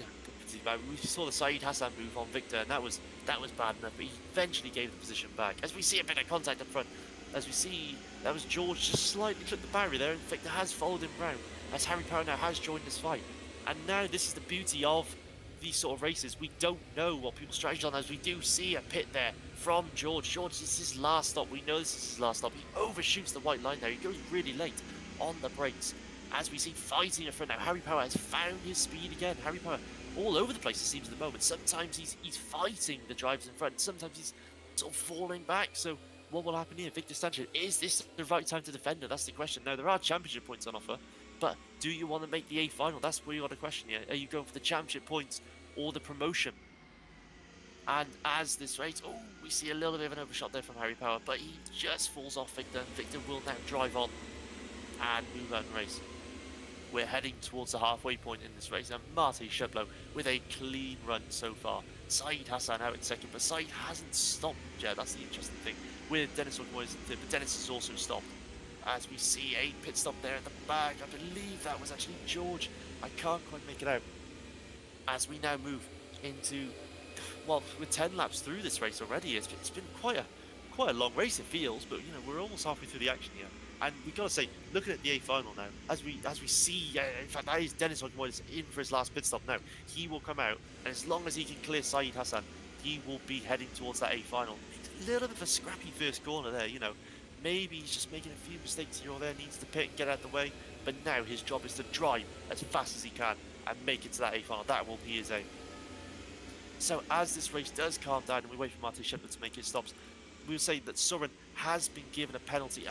Speaker 2: bad. We saw the Saeed Hassan move on Victor, and that was bad enough, but he eventually gave the position back. As we see a bit of contact up front, as we see that was George just slightly clipped the barrier there, and Victor has followed him round, as Harry Power now has joined this fight. And now this is the beauty of these sort of races. We don't know what people's strategy on, as we do see a pit there from George. George, this is his last stop. We know this is his last stop. He overshoots the white line there. He goes really late on the brakes. As we see fighting in front now, Harry Power has found his speed again. Harry Power all over the place, it seems, at the moment. Sometimes he's fighting the drivers in front. Sometimes he's sort of falling back. So what will happen here? Victor Sanchez, is this the right time to defend her? That's the question. Now, there are championship points on offer, but do you want to make the A final? That's where you got a question here. Are you going for the championship points or the promotion? And as this race, oh, we see a little bit of an overshot there from Harry Power, but he just falls off Victor. Victor will now drive on and move on the race. We're heading towards the halfway point in this race, and Mate Sheplo with a clean run so far. Saeed Hassan out in second, but Saeed hasn't stopped yet. That's the interesting thing with Dennis Okomonis in third, but Dennis has also stopped. As we see a pit stop there at the back, I believe that was actually George. I can't quite make it out. As we now move into, well, we're 10 laps through this race already. It's been quite a long race, it feels, but you know, we're almost halfway through the action here. And we've got to say, looking at the A final now, as we see, in fact, that is Dennis Okomonis in for his last pit stop now. He will come out, and as long as he can clear Saeed Hassan, he will be heading towards that A final. It's a little bit of a scrappy first corner there, you know. Maybe he's just making a few mistakes here or there, needs to pit and get out of the way. But now his job is to drive as fast as he can and make it to that A final. That will be his aim. So as this race does calm down and we wait for Mate Sheplo to make his stops, we will say that Soren has been given a penalty.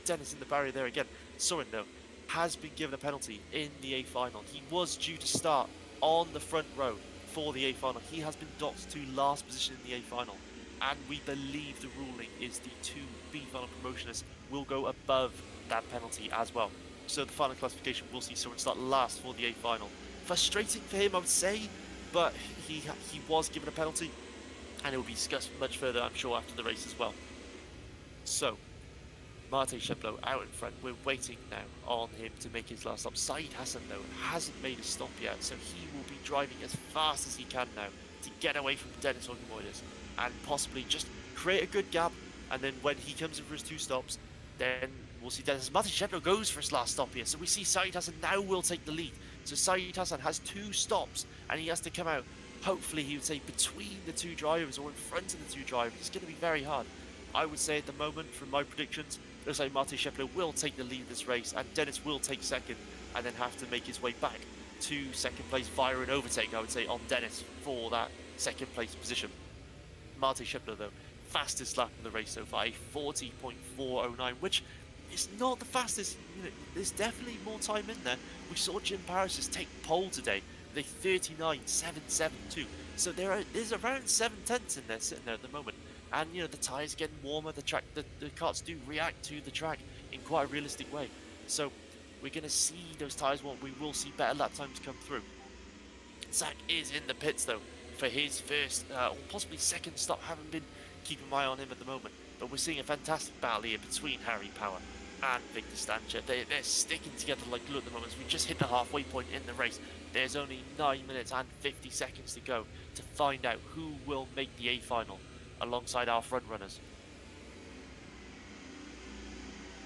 Speaker 2: Dennis in the barrier there again. Soren, though, has been given a penalty in the A final. He was due to start on the front row for the A final. He has been docked to last position in the A final. And we believe the ruling is the 2 B final promotionists will go above that penalty as well. So the final classification will see Soren start last for the A final. Frustrating for him, I would say, but he was given a penalty. And it will be discussed much further, I'm sure, after the race as well. So, Mate Sheplo out in front. We're waiting now on him to make his last stop. Saeed Hassan, though, hasn't made a stop yet, so he will be driving as fast as he can now to get away from Dennis Okomonis and possibly just create a good gap. And then when he comes in for his 2 stops, then we'll see Dennis. Mate Sheplo goes for his last stop here, so we see Saeed Hassan now will take the lead. So Saeed Hassan has 2 stops, and he has to come out. Hopefully, he would say between the 2 drivers or in front of the 2 drivers. It's going to be very hard. I would say at the moment, from my predictions, it looks like Mate Sheplo will take the lead of this race, and Dennis will take second, and then have to make his way back to second place via an overtake, I would say, on Dennis for that second place position. Mate Sheplo, though, fastest lap in the race so far, a 40.409, which it's not the fastest. You know, there's definitely more time in there. We saw Jim Paris just take pole today with a 39.772. So there's around 7/10 in there sitting there at the moment. And you know, the tyres getting warmer. The karts do react to the track in quite a realistic way. So we're going to see those tyres warm. We will see better lap times come through. Zach is in the pits though for his first or possibly second stop. Haven't been keeping my eye on him at the moment, but we're seeing a fantastic battle here between Harry Power and Victor Stancher. They're sticking together like glue at the moment. We just hit the halfway point in the race. There's only 9 minutes and 50 seconds to go to find out who will make the A final alongside our front runners.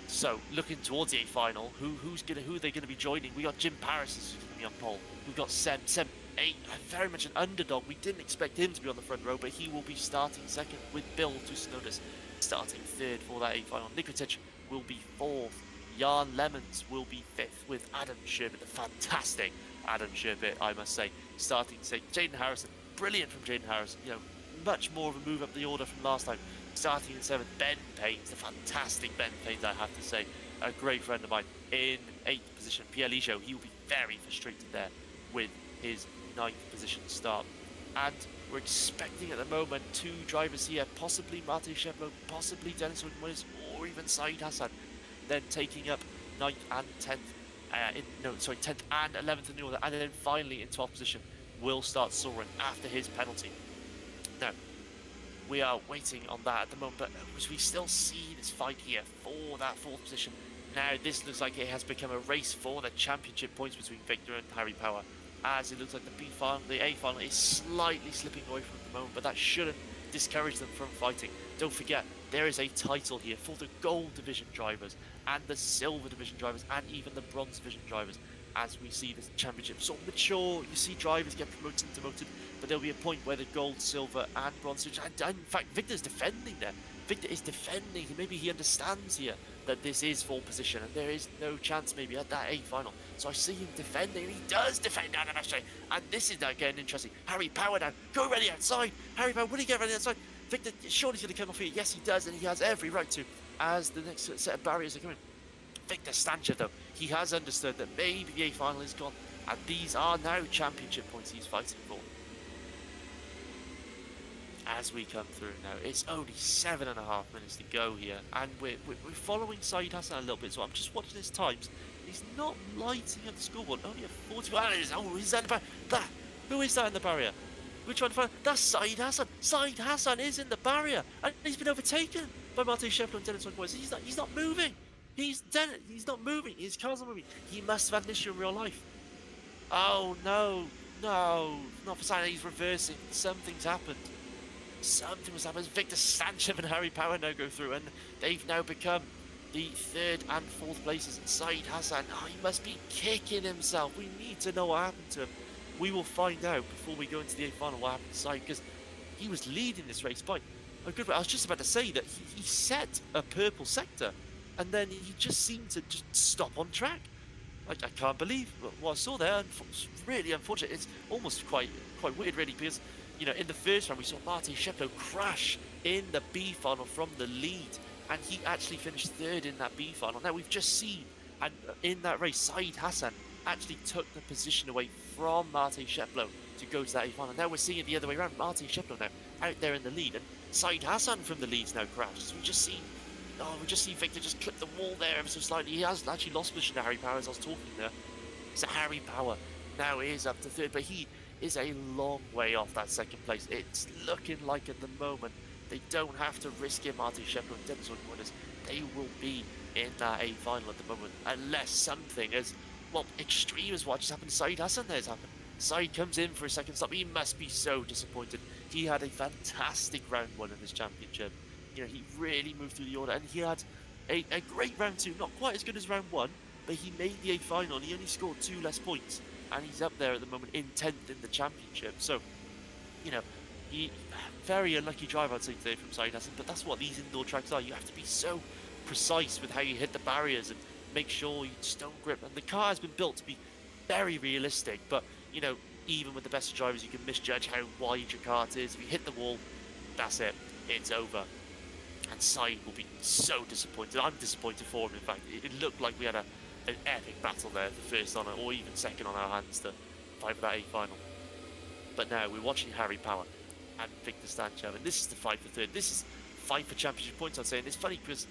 Speaker 2: So looking towards the A final, who are they gonna be joining? We got Jim Paris is gonna be on pole. We've got Sem very much an underdog. We didn't expect him to be on the front row, but he will be starting second with Bill Tusnodis starting third for that A final. Nikotic will be fourth. Jan Lemons will be fifth with Adam Sherbet, the fantastic Adam Sherbet, I must say, starting sixth. Jaden Harrison, brilliant from Jaden Harrison. You know, much more of a move up the order from last time. Starting in seventh, Ben Paynes, the fantastic Ben Paynes, I have to say, a great friend of mine. In eighth position, Pierre Ligeot, he will be very frustrated there with his ninth position start. And we're expecting at the moment two drivers here, possibly Mate Sheplo, possibly Dennis Williams, or even Saeed Hassan, then taking up 9th and 10th, 10th and 11th in the order, and then finally in 12th position will start Soren after his penalty. Now, we are waiting on that at the moment, but we still see this fight here for that 4th position. Now, this looks like it has become a race for the championship points between Victor and Harry Power, as it looks like the A final is slightly slipping away from the moment, but that shouldn't discourage them from fighting. Don't forget, there is a title here for the Gold Division drivers and the Silver Division drivers and even the Bronze Division drivers. As we see this championship sort of mature, you see drivers get promoted and demoted, but there'll be a point where the Gold, Silver and Bronze Division, and in fact Victor's defending there. Victor is defending, maybe he understands here that this is 4th position and there is no chance maybe at that A final. So I see him defending, and he does defend down the straight. And this is now getting interesting. Harry Power now, go ready outside. Harry Power, will he get ready outside? Victor, surely he's going to come off here. Yes, he does, and he has every right to, as the next set of barriers are coming. Victor Stancher, though, he has understood that maybe the A final is gone, and these are now championship points he's fighting for. As we come through now, it's only 7.5 minutes to go here, and we're following Saeed Hassan a little bit, so I'm just watching his times. He's not lighting up the scoreboard, only a 41. Oh, he's at the barrier. Who is that in the barrier? We're trying to find. That's Saeed Hassan. Saeed Hassan is in the barrier, and he's been overtaken by Mate Sheplo and Dennis Williams. He's not moving. He's not moving. His car's not moving. He must have had an issue in real life. Oh no, not for Saeed. He's reversing. Something's happened. Something was happening. Victor Stancher and Harry Power now go through, and they've now become the 3rd and 4th places. And Saeed Hassan, he must be kicking himself. We need to know what happened to him. We will find out before we go into the A final what happened to Saeed, because he was leading this race by a good way. I was just about to say that he set a purple sector, and then he just seemed to just stop on track. I can't believe what I saw there. It's really unfortunate. It's almost quite weird, really, because you know, in the first round we saw Mate Sheplo crash in the B final from the lead, and he actually finished 3rd in that B final. Now we've just seen, and in that race, Saeed Hassan actually took the position away from Mate Sheplo to go to that A final. Now we're seeing it the other way around. Mate Sheplo now out there in the lead, and Saeed Hassan from the leads now crashed. So we just see Victor just clip the wall there ever so slightly. He has actually lost position to Harry Power as I was talking there. So Harry Power now is up to 3rd, but he is a long way off that 2nd place. It's looking like at the moment they don't have to risk it. Mate Sheplo and Dennis Williams, they will be in that A final at the moment, unless something as extreme as what just happened to Saeed Hassan there has happened. Saeed comes in for a 2nd stop. He must be so disappointed. He had a fantastic round 1 in this championship. You know, he really moved through the order, and he had a great round 2, not quite as good as round 1, but he made the A final, and he only scored 2 less points, and he's up there at the moment in 10th in the championship. So, you know, very unlucky drive, I'd say, today from Saeed Hassan, but that's what these indoor tracks are. You have to be so precise with how you hit the barriers and make sure you just don't grip. And the car has been built to be very realistic, but, you know, even with the best of drivers, you can misjudge how wide your kart is. If you hit the wall, that's it. It's over. And Said will be so disappointed. I'm disappointed for him, in fact. It looked like we had an epic battle there, the first on or even second on our hands to fight for that A final. But now we're watching Harry Power and Victor Stanchev, and this is the fight for third. This is fight for championship points, I'd say. And it's funny because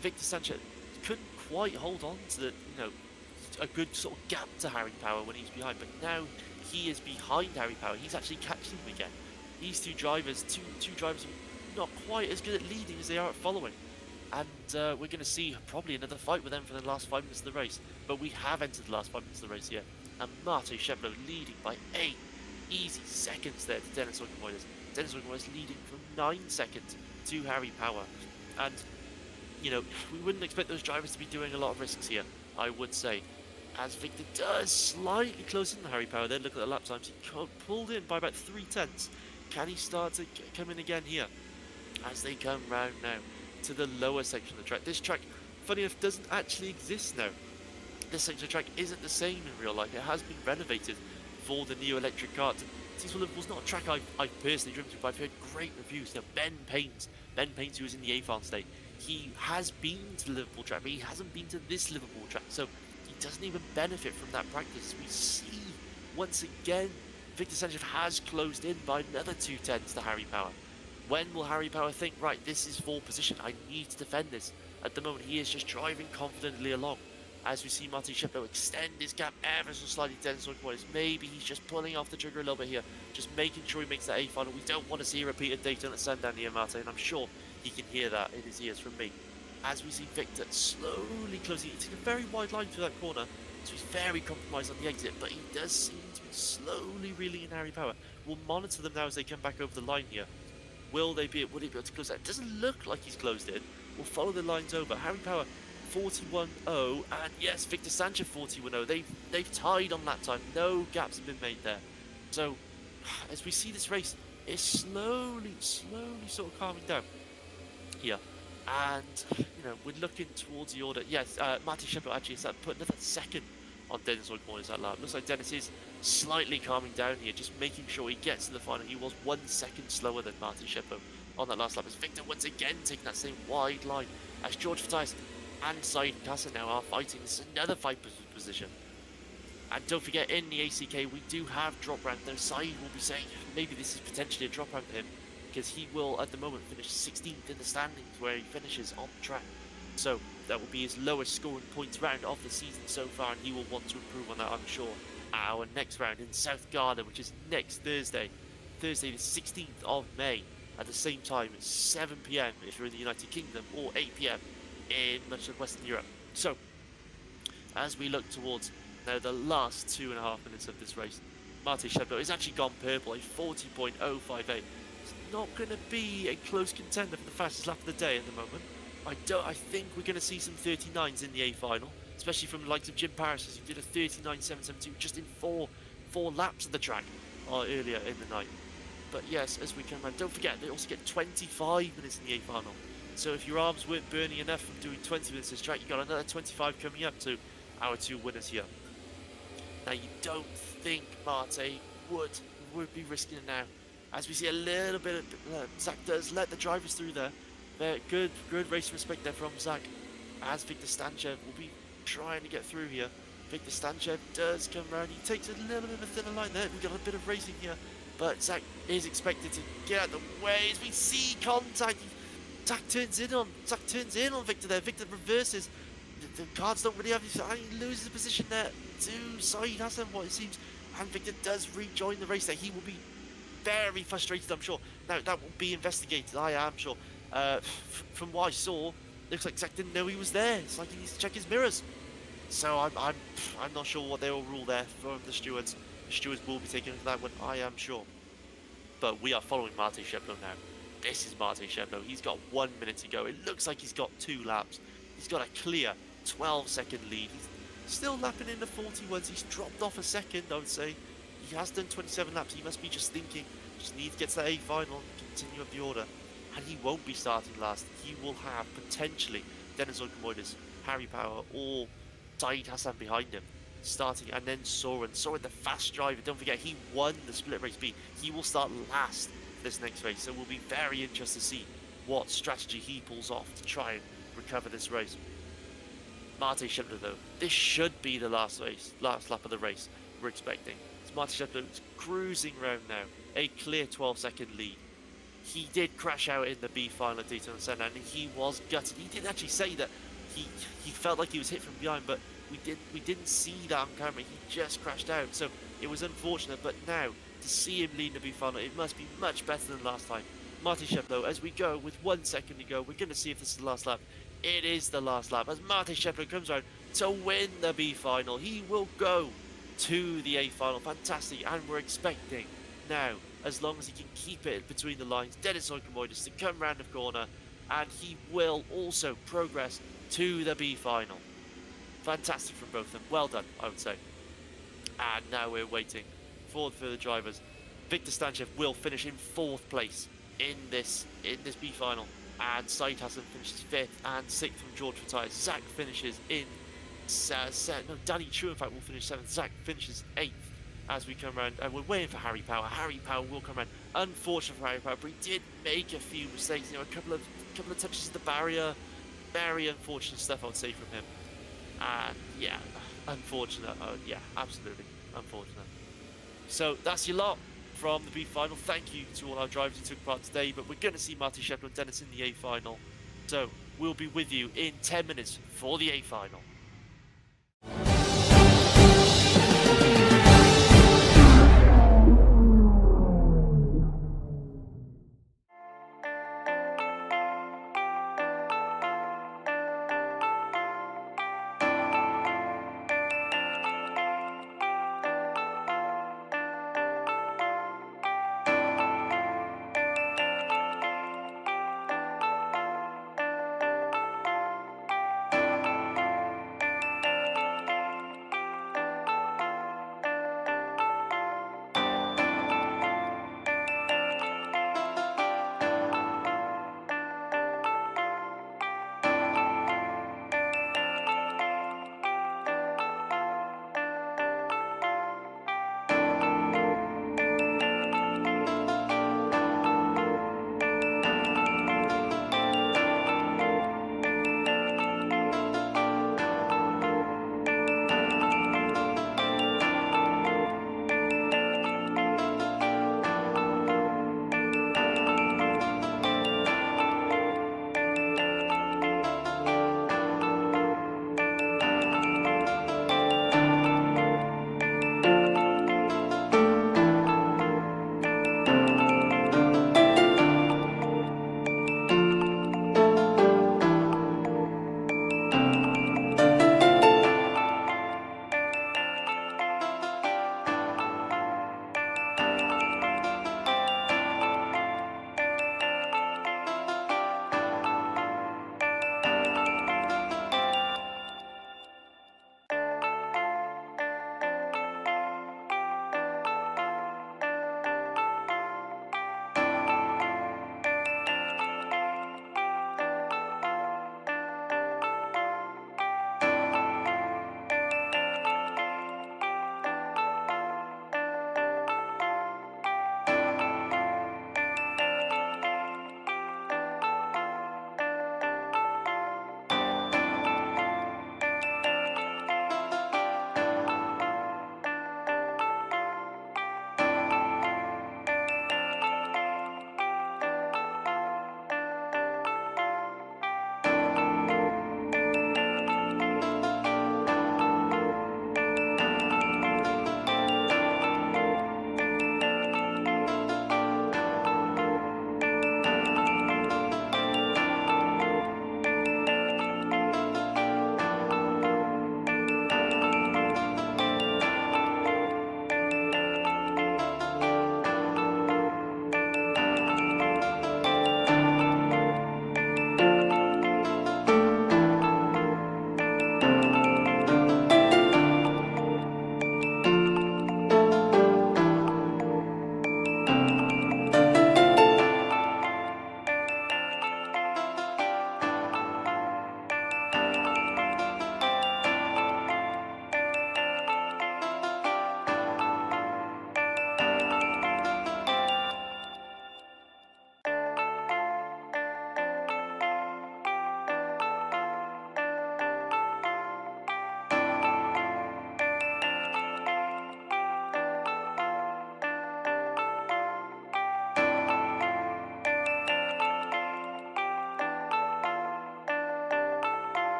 Speaker 2: Victor Stanchev couldn't quite hold on to the, a good sort of gap to Harry Power when he's behind. But now he is behind Harry Power. He's actually catching him again. These two drivers, two drivers, not quite as good at leading as they are at following. And we're going to see probably another fight with them for the last 5 minutes of the race. But we have entered the last 5 minutes of the race here. And Mate Sheplo leading by 8 easy seconds there to Dennis Oykunboylis. Dennis Oykunboylis leading from 9 seconds to Harry Power. And, we wouldn't expect those drivers to be doing a lot of risks here, I would say. As Victor does slightly close in to Harry Power there, look at the lap times. He pulled in by about 3/10. Can he start to come in again here? As they come round now to the lower section of the track. This track, funny enough, doesn't actually exist now. This section of the track isn't the same in real life. It has been renovated for the new electric kart. Teamsport Liverpool's not a track I've personally driven to, but I've heard great reviews. Ben Paynes, who was in the A-Farm state, he has been to the Liverpool track, but he hasn't been to this Liverpool track, so he doesn't even benefit from that practice. We see, once again, Victor Stanchev has closed in by another 2/10 to Harry Power. When will Harry Power think, right, this is full position, I need to defend this? At the moment, he is just driving confidently along. As we see Mate Sheplo extend his gap ever so slightly to Dennis Oykunboylis. Maybe he's just pulling off the trigger a little bit here, just making sure he makes that A final. We don't want to see a repeated Daytona Sundown here, Mate, and I'm sure he can hear that in his ears from me. As we see Victor slowly closing, he took a very wide line through that corner, so he's very compromised on the exit, but he does seem to be slowly reeling in Harry Power. We'll monitor them now as they come back over the line here. Would he be able to close that? It doesn't look like he's closed in. We'll follow the lines over. Harry Power 41.0, and yes, Victor Stanchev 41.0. They've tied on lap time. No gaps have been made there. So as we see this race, it's slowly sort of calming down here. And we're looking towards the order. Yes, Mate Sheplo actually has put another second on Dennis Oykunboylis that lap. Looks like Dennis is slightly calming down here, just making sure he gets to the final. He was 1 second slower than Mate Sheplo on that last lap. As Victor once again taking that same wide line, as George Fattais and Said Kasser now are fighting. This is another fight position. And don't forget, in the ACK we do have drop round. Now Said will be saying maybe this is potentially a drop round for him, because he will at the moment finish 16th in the standings where he finishes on the track. So that will be his lowest scoring points round of the season so far, and he will want to improve on that, I'm sure. Our next round in South Garda, which is next Thursday the 16th of May, at the same time as 7 PM if you're in the United Kingdom, or 8 PM in much of Western Europe. So as we look towards now the last 2.5 minutes of this race, Mate Sheplo has actually gone purple, a 40.058. It's not going to be a close contender for the fastest lap of the day at the moment. I think we're going to see some 39s in the A final, especially from the likes of Jim Paris, who did a 39.772 just in four laps of the track earlier in the night. But yes, as we come around, don't forget they also get 25 minutes in the A final. So if your arms weren't burning enough from doing 20 minutes this track, you got another 25 coming up to our two winners here. Now you don't think Mate would be risking it now, as we see a little bit of Zach does let the drivers through there. Good race respect there from Zach, as Victor Stanchev will be trying to get through here. Victor Stanchev does come around. He takes a little bit of a thinner line there. We've got a bit of racing here, but Zach is expected to get out the way as we see contact. Zach turns in on Victor there. Victor reverses. The cards don't really have his. He loses position there to Said Hassan, what it seems, and Victor does rejoin the race there. He will be very frustrated, I'm sure. Now that will be investigated, I am sure. From what I saw, looks like Zach didn't know he was there. It's like he needs to check his mirrors. So I'm not sure what they will rule there from the stewards. The stewards will be taking that one, I am sure. But we are following Mate Sheplo now. This is Mate Sheplo. He's got 1 minute to go. It looks like he's got 2 laps. He's got a clear 12-second lead. He's still lapping in the 41s. He's dropped off a second, I would say. He has done 27 laps. He must be just thinking, just need to get to that A final and continue up the order. And he won't be starting last. He will have potentially Dennis Oykunboylis, Harry Power, or Said Hassan behind him starting, and then Soren, the fast driver. Don't forget, he won the split race B. He will start last this next race, so we'll be very interested to see what strategy he pulls off to try and recover this race. Mate Schindler, though, this should be the last lap of the race we're expecting. So Mate Schindler is cruising around now, a clear 12-second lead. He did crash out in the B final at Daytona Senna, and he was gutted. He did actually say that he felt like he was hit from behind, but we didn't see that on camera. He just crashed out, so it was unfortunate. But now to see him lead the B final, it must be much better than last time. Martin Sheplo, as we go with 1 second to go, we're going to see if this is the last lap. It is the last lap as Martin Sheplo comes around to win the B final. He will go to the A final. Fantastic, and we're expecting now, as long as he can keep it between the lines, Dennis Oikomoidis to come round the corner, and he will also progress to the B final. Fantastic from both of them. Well done, I would say. And now we're waiting for the further drivers. Victor Stanchev will finish in 4th place in this B final, and Said Hassan finishes 5th, and 6th from George retires. Zach finishes in Danny True in fact will finish 7th. Zach finishes 8th as we come around, and we're waiting for Harry Power. Harry Power will come around. Unfortunate for Harry Power, but he did make a few mistakes. You know, a couple of touches of the barrier. Very unfortunate stuff, I would say, from him. And yeah, unfortunate. Yeah, absolutely unfortunate. So that's your lot from the B final. Thank you to all our drivers who took part today. But we're going to see Martin Shepard and Dennis in the A final. So we'll be with you in 10 minutes for the A final.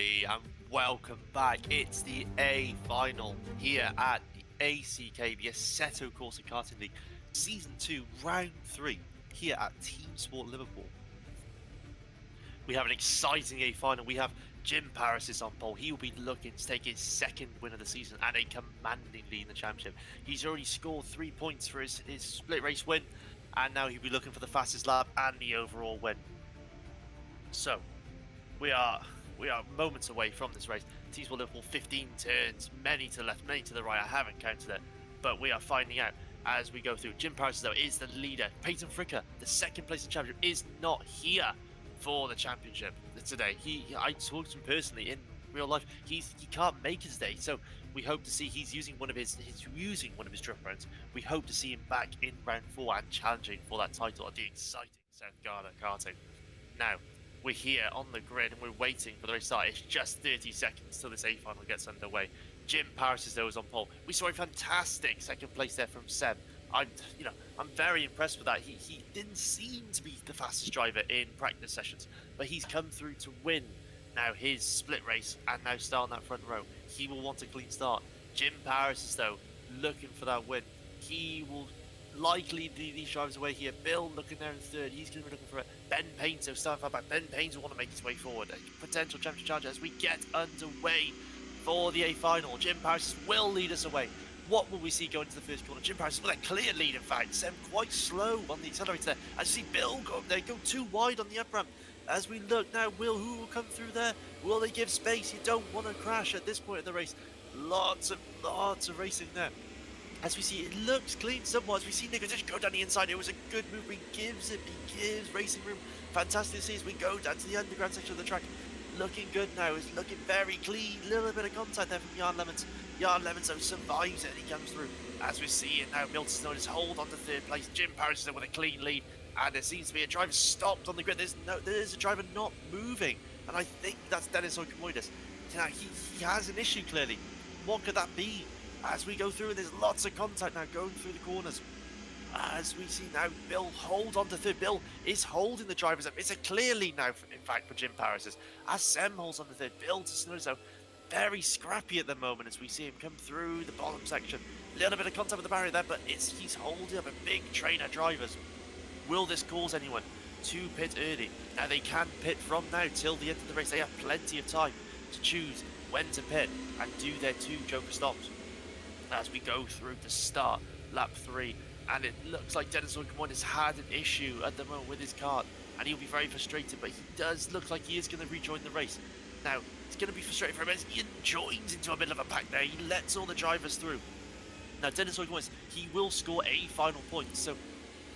Speaker 1: everybody, and welcome back. It's the A final here at the ACK, the Assetto Corsa Karting League, Season 2, Round 3, here at Teamsport Liverpool. We have an exciting A final. We have Jim Paris on pole. He will be looking to take his second win of the season and a commanding lead in the championship. He's already scored 3 points for his split race win, and now he'll be looking for the fastest lap and the overall win. So, we are moments away from this race. Teamsport Liverpool, 15 turns, many to the left, many to the right. I haven't counted it, but we are finding out as we go through. Jim Paris, though, is the leader. Peyton Fricker, the second place in the championship, is not here for the championship today. I talked to him personally in real life. He can't make his day, so we hope to see he's using one of his drift rounds. We hope to see him back in round 4 and challenging for that title at the exciting South Ghana karting. Now, we're here on the grid and we're waiting for the race start. It's just 30 seconds till this A final gets underway. Jim Paris is on pole. We saw a fantastic second place there from Seb. I'm very impressed with that. He didn't seem to be the fastest driver in practice sessions, but he's come through to win now his split race and now start on that front row. He will want a clean start. Jim Paris is though looking for that win. He will likely lead these drivers away here. Bill looking there in third. He's going to be looking for it. Ben Payne, so starting far back. Ben Payne will want to make his way forward. A potential championship challenger as we get underway for the A final. Jim Paris will lead us away. What will we see going to the first corner? Jim Paris with a clear lead, in fact. Sam quite slow on the accelerator there. As you see Bill go up there, go too wide on the up ramp. As we look now, who will come through there? Will they give space? You don't want to crash at this point of the race. Lots of racing there. As we see, it looks clean somewhat. As we see Nico just go down the inside, it was a good move. He gives racing room. Fantastic to see as we go down to the underground section of the track. Looking good now. It's looking very clean. Little bit of contact there from Jan Lemons. Jan Lemons though survives it and he comes through. As we see it now, Milton Snow is hold on to third place. Jim Paris is there with a clean lead. And there seems to be a driver stopped on the grid. There's a driver not moving. And I think that's Dennis Okomoides. Now, he has an issue clearly. What could that be? As we go through, and there's lots of contact now going through the corners. As we see now, Bill hold on to third. Bill is holding the drivers up. It's a clear lead now, in fact, for Jim Paris. As Sem holds on to third, Bill to Snowzo. Very scrappy at the moment as we see him come through the bottom section. Little bit of contact with the barrier there, but he's holding up a big train of drivers. Will this cause anyone to pit early? Now, they can pit from now till the end of the race. They have plenty of time to choose when to pit and do their 2 joker stops. As we go through to start lap 3, and it looks like Dennis Okamon has had an issue at the moment with his kart, and he'll be very frustrated, but he does look like he is going to rejoin the race. Now, it's going to be frustrating for him as he joins into a middle of a pack there. He lets all the drivers through. Now, Dennis Okamon, he will score a final point, so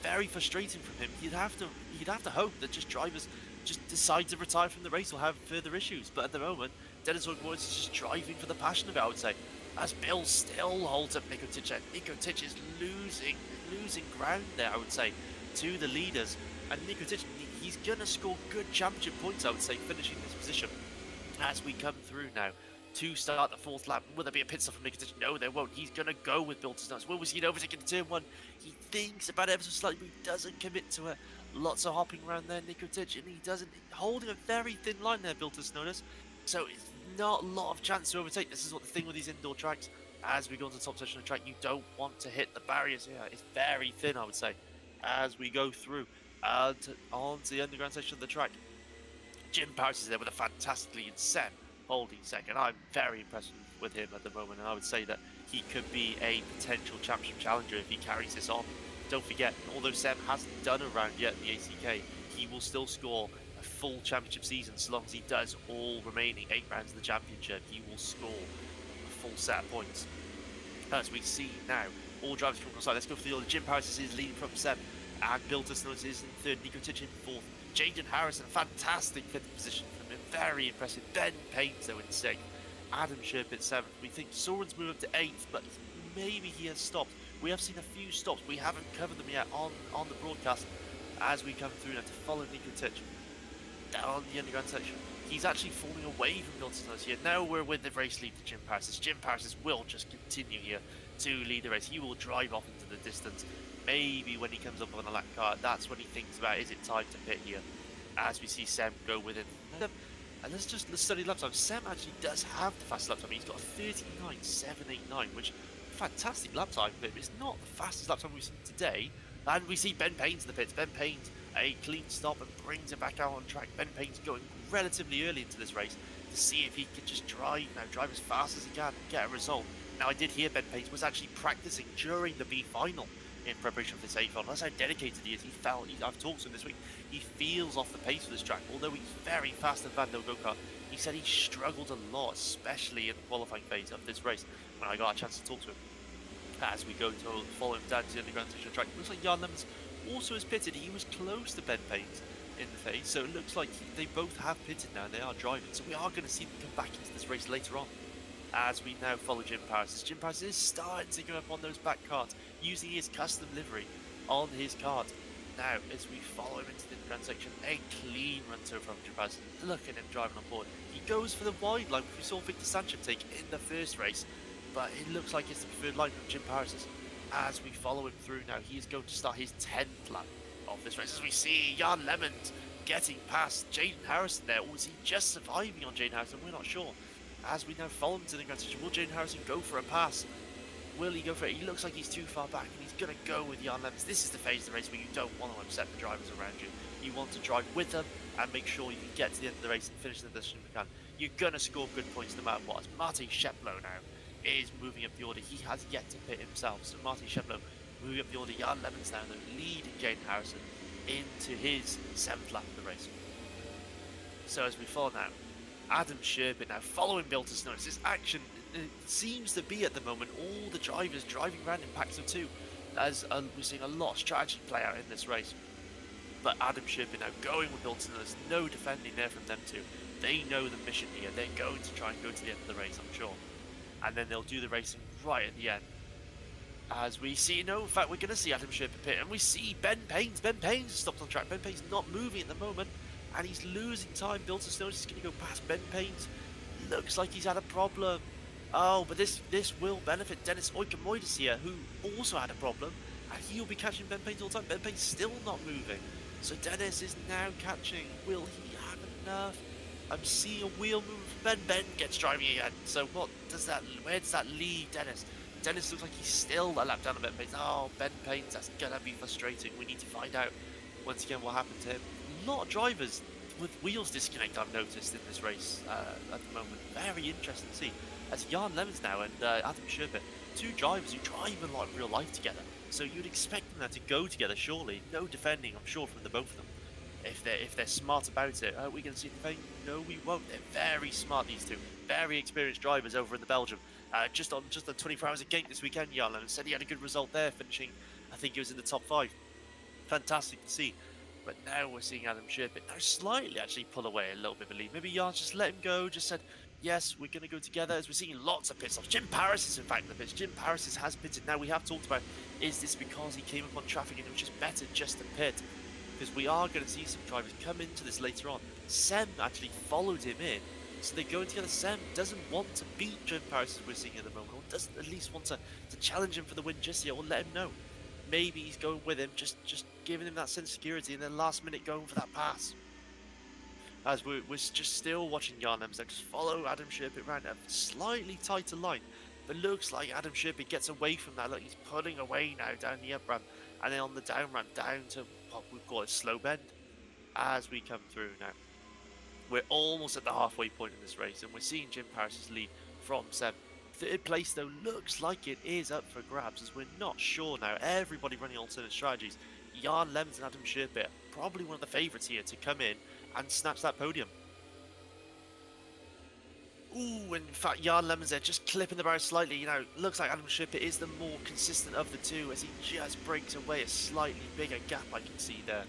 Speaker 1: very frustrating from him. You'd have to hope that just drivers just decide to retire from the race or have further issues, but at the moment, Dennis Okamon is just driving for the passion of it, I would say. As Bill still holds up Nico Titch. Nico Titch is losing ground there, I would say, to the leaders. And Nico Titch, he's going to score good championship points, I would say, finishing this position. As we come through now to start the 4th lap, will there be a pit stop from Nico Titch? No, there won't. He's going to go with Bill to start. Will we see an overtake into turn 1? He thinks about it ever so slightly, but he doesn't commit to it. Lots of hopping around there, Nico Titch, and he doesn't, holding a very thin line there, Bill to notice. So it's not a lot of chance to overtake. This is what the thing with these indoor tracks. As we go into the top section of the track, you don't want to hit the barriers here. It's very thin, I would say. As we go through onto the underground section of the track, Jim Paris is there with a fantastic lead. Sam holding second. I'm very impressed with him at the moment, and I would say that he could be a potential championship challenger if he carries this on. Don't forget, although Sam hasn't done a round yet in the ACK, he will still score a full championship season. So long as he does all remaining 8 rounds of the championship, he will score a full set of points. As we see now, all drivers from outside. Let's go for the order. Jim Paris is leading from 7, and Bill Tusnell is in 3rd. Nico Titch in 4th. Jaden Harrison, fantastic 5th position from him. Very impressive. Ben Paynes though in 6th. Adam Sherp in 7th. We think Soren's moved up to 8th, but maybe he has stopped. We have seen a few stops. We haven't covered them yet on the broadcast as we come through now to follow Nico Titch down the underground section. He's actually falling away from Milton here. Now we're with the race lead to Jim Paris. Jim Paris will just continue here to lead the race. He will drive off into the distance. Maybe when he comes up on a lap car, that's when he thinks about, is it time to pit here? As we see Sam go within
Speaker 2: And let's study lap time. Sam actually does have the fastest lap time. He's got a 39.789, which fantastic lap time for him. It's not the fastest lap time we've seen today. And we see Ben Payne's in the pits. Ben Payne's a clean stop and brings it back out on track. Ben Payne's going relatively early into this race to see if he can just drive as fast as he can and get a result. Now, I did hear Ben Payne was actually practicing during the B final in preparation for this A final. That's how dedicated he is. I've talked to him this week. He feels off the pace for this track. Although he's very fast in Vandal go-kart, he said he struggled a lot, especially in the qualifying phase of this race, when I got a chance to talk to him. As we go to follow him down to the underground section of the track, it looks like Jan Lemmens also has pitted. He was close to Ben Payne's in the phase, so it looks like they both have pitted now. They are driving, so we are going to see them come back into this race later on. As we now follow Jim Paris. Jim Paris is starting to go up on those back carts, using his custom livery on his cart. Now, as we follow him into the underground section, a clean run so from Jim Paris. Look at him driving on board. He goes for the wide line, which we saw Victor Sanchez take in the first race, but it looks like it's the preferred line from Jim Paris's. As we follow him through now, he is going to start his 10th lap of this race. As we see Jan Lemmens getting past Jaden Harrison there, or is he just surviving on Jaden Harrison? We're not sure. As we now follow him to the ground section, will Jaden Harrison go for a pass? Will he go for it? He looks like he's too far back, and he's going to go with Jan Lemmens. This is the phase of the race where you don't want to upset the drivers around you. You want to drive with them and make sure you can get to the end of the race and finish the position you can. You're going to score good points no matter what. As Martin Sheplo now is moving up the order. He has yet to pit himself. So Martin Sheplo moving up the order. Jan Lemmens now though, leading Jaden Harrison into his 7th lap of the race. So as we follow now, Adam Sherbin now following Bill to Snow. This action seems to be at the moment all the drivers driving around in packs of 2, as we're seeing a lot of strategy play out in this race. But Adam Sherbin now going with Bill to Snow. There's no defending there from them two. They know the mission here. They're going to try and go to the end of the race, I'm sure. And then they'll do the racing right at the end. As we see, no, in fact, we're going to see Adam Sherbin pit, and we see Ben Payne's stopped on track. Ben Payne's not moving at the moment, and he's losing time. Bilton Snow is going to go past Ben Payne's. Looks like he's had a problem. Oh, but this will benefit Dennis Oikomoidis here, who also had a problem, and he'll be catching Ben Payne's all the time. Ben Payne's still not moving, so Dennis is now catching. Will he have enough? I'm seeing a wheel move from Ben. Ben gets driving again. So what does that? Where does that lead Dennis? Dennis looks like he's still a lap down on Ben Payne's. Oh, Ben Payne's, that's gonna be frustrating. We need to find out once again what happened to him. A lot of drivers with wheels disconnect I've noticed in this race at the moment. Very interesting to see. As Jan Lemmens now and Adam Sherbin, two drivers who drive a lot in real life together. So you'd expect them to go together, surely. No defending, I'm sure, from the both of them. If they're smart about it, are we going to see them? No, we won't. They're very smart, these two. Very experienced drivers over in the Belgium. Just on 24 hours of gate this weekend, Jan Lemmens said he had a good result there, finishing, I think he was in the top 5. Fantastic to see. But now we're seeing Adam Sherbin now slightly actually pull away a little bit of a lead. Maybe Jan just let him go, just said, yes, we're going to go together, as we're seeing lots of pit stops. Jim Paris is in fact in the pits. Jim Paris has pitted. Now we have talked about, is this because he came up on traffic and it was just better just to pit? Because we are going to see some drivers come into this later on. Sem actually followed him in, so they're going together. Sem doesn't want to beat Jim Paris, as we're seeing at the moment, or doesn't at least want to challenge him for the win just yet, or let him know. Maybe he's going with him, just giving him that sense of security, and then last minute going for that pass. As we're just still watching Jan Lemmens just follow Adam Sherbin around a slightly tighter line, but looks like Adam Sherbin gets away from that. Look, he's pulling away now down the up ramp, and then on the down ramp down to what we call a slow bend. As we come through now, we're almost at the halfway point in this race, and we're seeing Jim Paris's lead from Seb. Third place though looks like it is up for grabs, as we're not sure now. Everybody running alternate strategies. Jan Lemmens and Adam Sherbin, probably one of the favourites here to come in and snatch that podium. Ooh, in fact, Jan Lemmens there just clipping the barrier slightly. You know, looks like Adam Sherbin is the more consistent of the two, as he just breaks away a slightly bigger gap I can see there.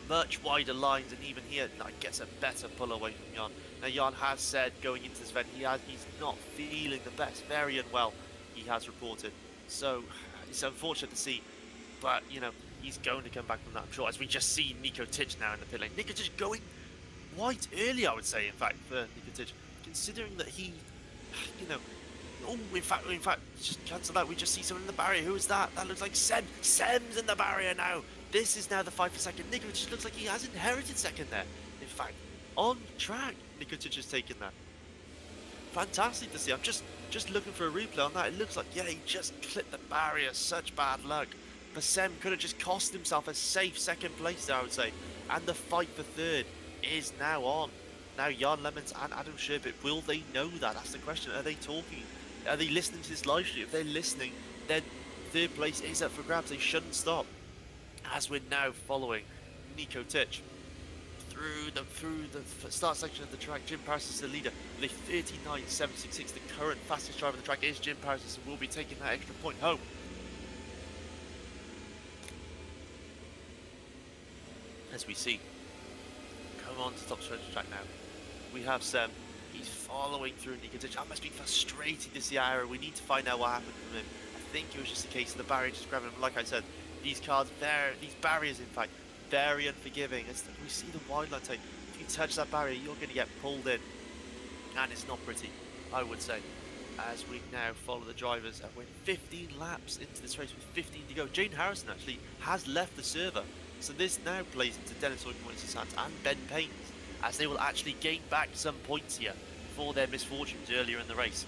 Speaker 2: Much wider lines, and even here gets a better pull away from Jan. Now Jan has said going into this event he's not feeling the best, very unwell, he has reported. So it's unfortunate to see, but you know, he's going to come back from that, I'm sure. As we just see Nico Titch now in the pit lane. Nico Titch going quite early, I would say, in fact, for Nico Titch, considering that he, you know, oh, in fact, just cancel that. We just see someone in the barrier. Who is that? That looks like Sem. Sem's in the barrier now. This is now the fight for second. Nico just looks like he has inherited second there. In fact,
Speaker 1: on track. Nikotic has taken that. Fantastic to see. I'm just looking for a replay on that. It looks like, yeah, he just clipped the barrier. Such bad luck. But Sem could have just cost himself a safe second place there, I would say. And the fight for third is now on. Now Jan Lemmens and Adam Sherbet, will they know that? That's the question. Are they talking? Are they listening to this live stream? If they're listening, then third place is up for grabs. They shouldn't stop. As we're now following Nikotic through the start section of the track, Jim Paris is the leader with a 39.766. The current fastest driver of the track is Jim Paris, and will be taking that extra point home. As we see, come on to top stretch of the track now. We have Sem. He's following through Nikotic. That must be frustrating to see Ira. We need to find out what happened from him. I think it was just a case of the barrier just grabbing him. Like I said, these barriers, in fact, very unforgiving. As we see the wide line take, if you touch that barrier, you're going to get pulled in, and it's not pretty, I would say. As we now follow the drivers, and we're 15 laps into this race with 15 to go. Jane Harrison actually has left the server, so this now plays into Dennis Oykunmoy's hands and Ben Payne's, as they will actually gain back some points here for their misfortunes earlier in the race.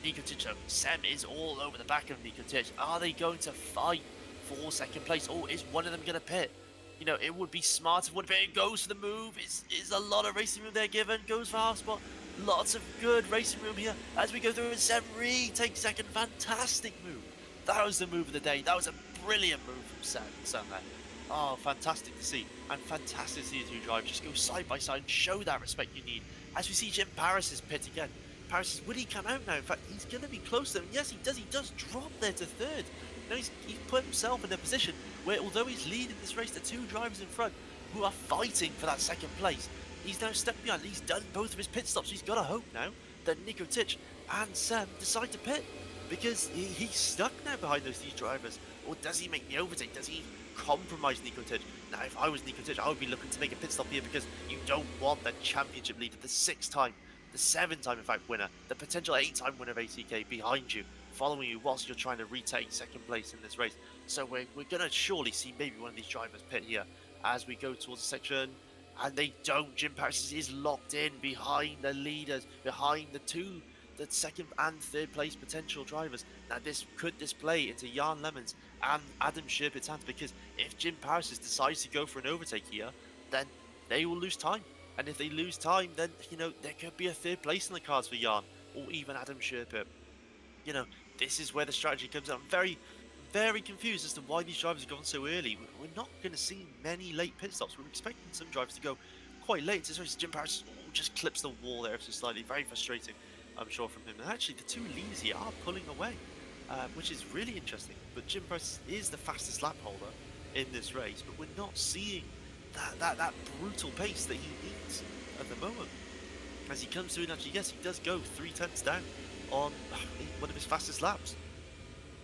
Speaker 1: Nikotic, Sem is all over the back of Nikotic. Are they going to fight for second place, or is one of them going to pit? You know, it would be smart if one pit goes for the move. Is a lot of racing room there given. Goes for half spot. Lots of good racing room here as we go through, and Sem takes second. Fantastic move. That was the move of the day. That was a brilliant move from Sem there. Oh, fantastic to see, and fantastic to see the two drivers just go side by side and show that respect you need. As we see Jim Paris' pit again. Paris, will he come out now? In fact, he's going to be close to them. Yes, he does. He does drop there to third. Now he's put himself in a position where, although he's leading this race, the two drivers in front who are fighting for that second place, he's now stuck behind. He's done both of his pit stops. He's got to hope now that Nikotic and Sem decide to pit, because he's stuck now behind those two drivers. Or does he make the overtake? Does he compromise Nikotic? Now, if I was Nikotic, I would be looking to make a pit stop here, because you don't want the championship leader, the 7-time, in fact, winner, the potential 8-time winner of ACK behind you, following you whilst you're trying to retake second place in this race. So we're going to surely see maybe one of these drivers pit here as we go towards the section, and they don't. Jim Paris is locked in behind the leaders, behind the second and third place potential drivers. Now this could display into Jan Lemmens and Adam Sherbet's hands, because if Jim Paris decides to go for an overtake here, then they will lose time. And if they lose time, then, you know, there could be a third place in the cards for Jan, or even Adam Sherbet. You know, this is where the strategy comes out. I'm very, very confused as to why these drivers have gone so early. We're not going to see many late pit stops. We're expecting some drivers to go quite late. So Jim Paris just clips the wall there so slightly. Very frustrating, I'm sure, from him. And actually, the two leaders here are pulling away, which is really interesting. But Jim Paris is the fastest lap holder in this race, but we're not seeing that brutal pace that he needs at the moment. As he comes through, and actually, yes, he does go 3/10 down on one of his fastest laps.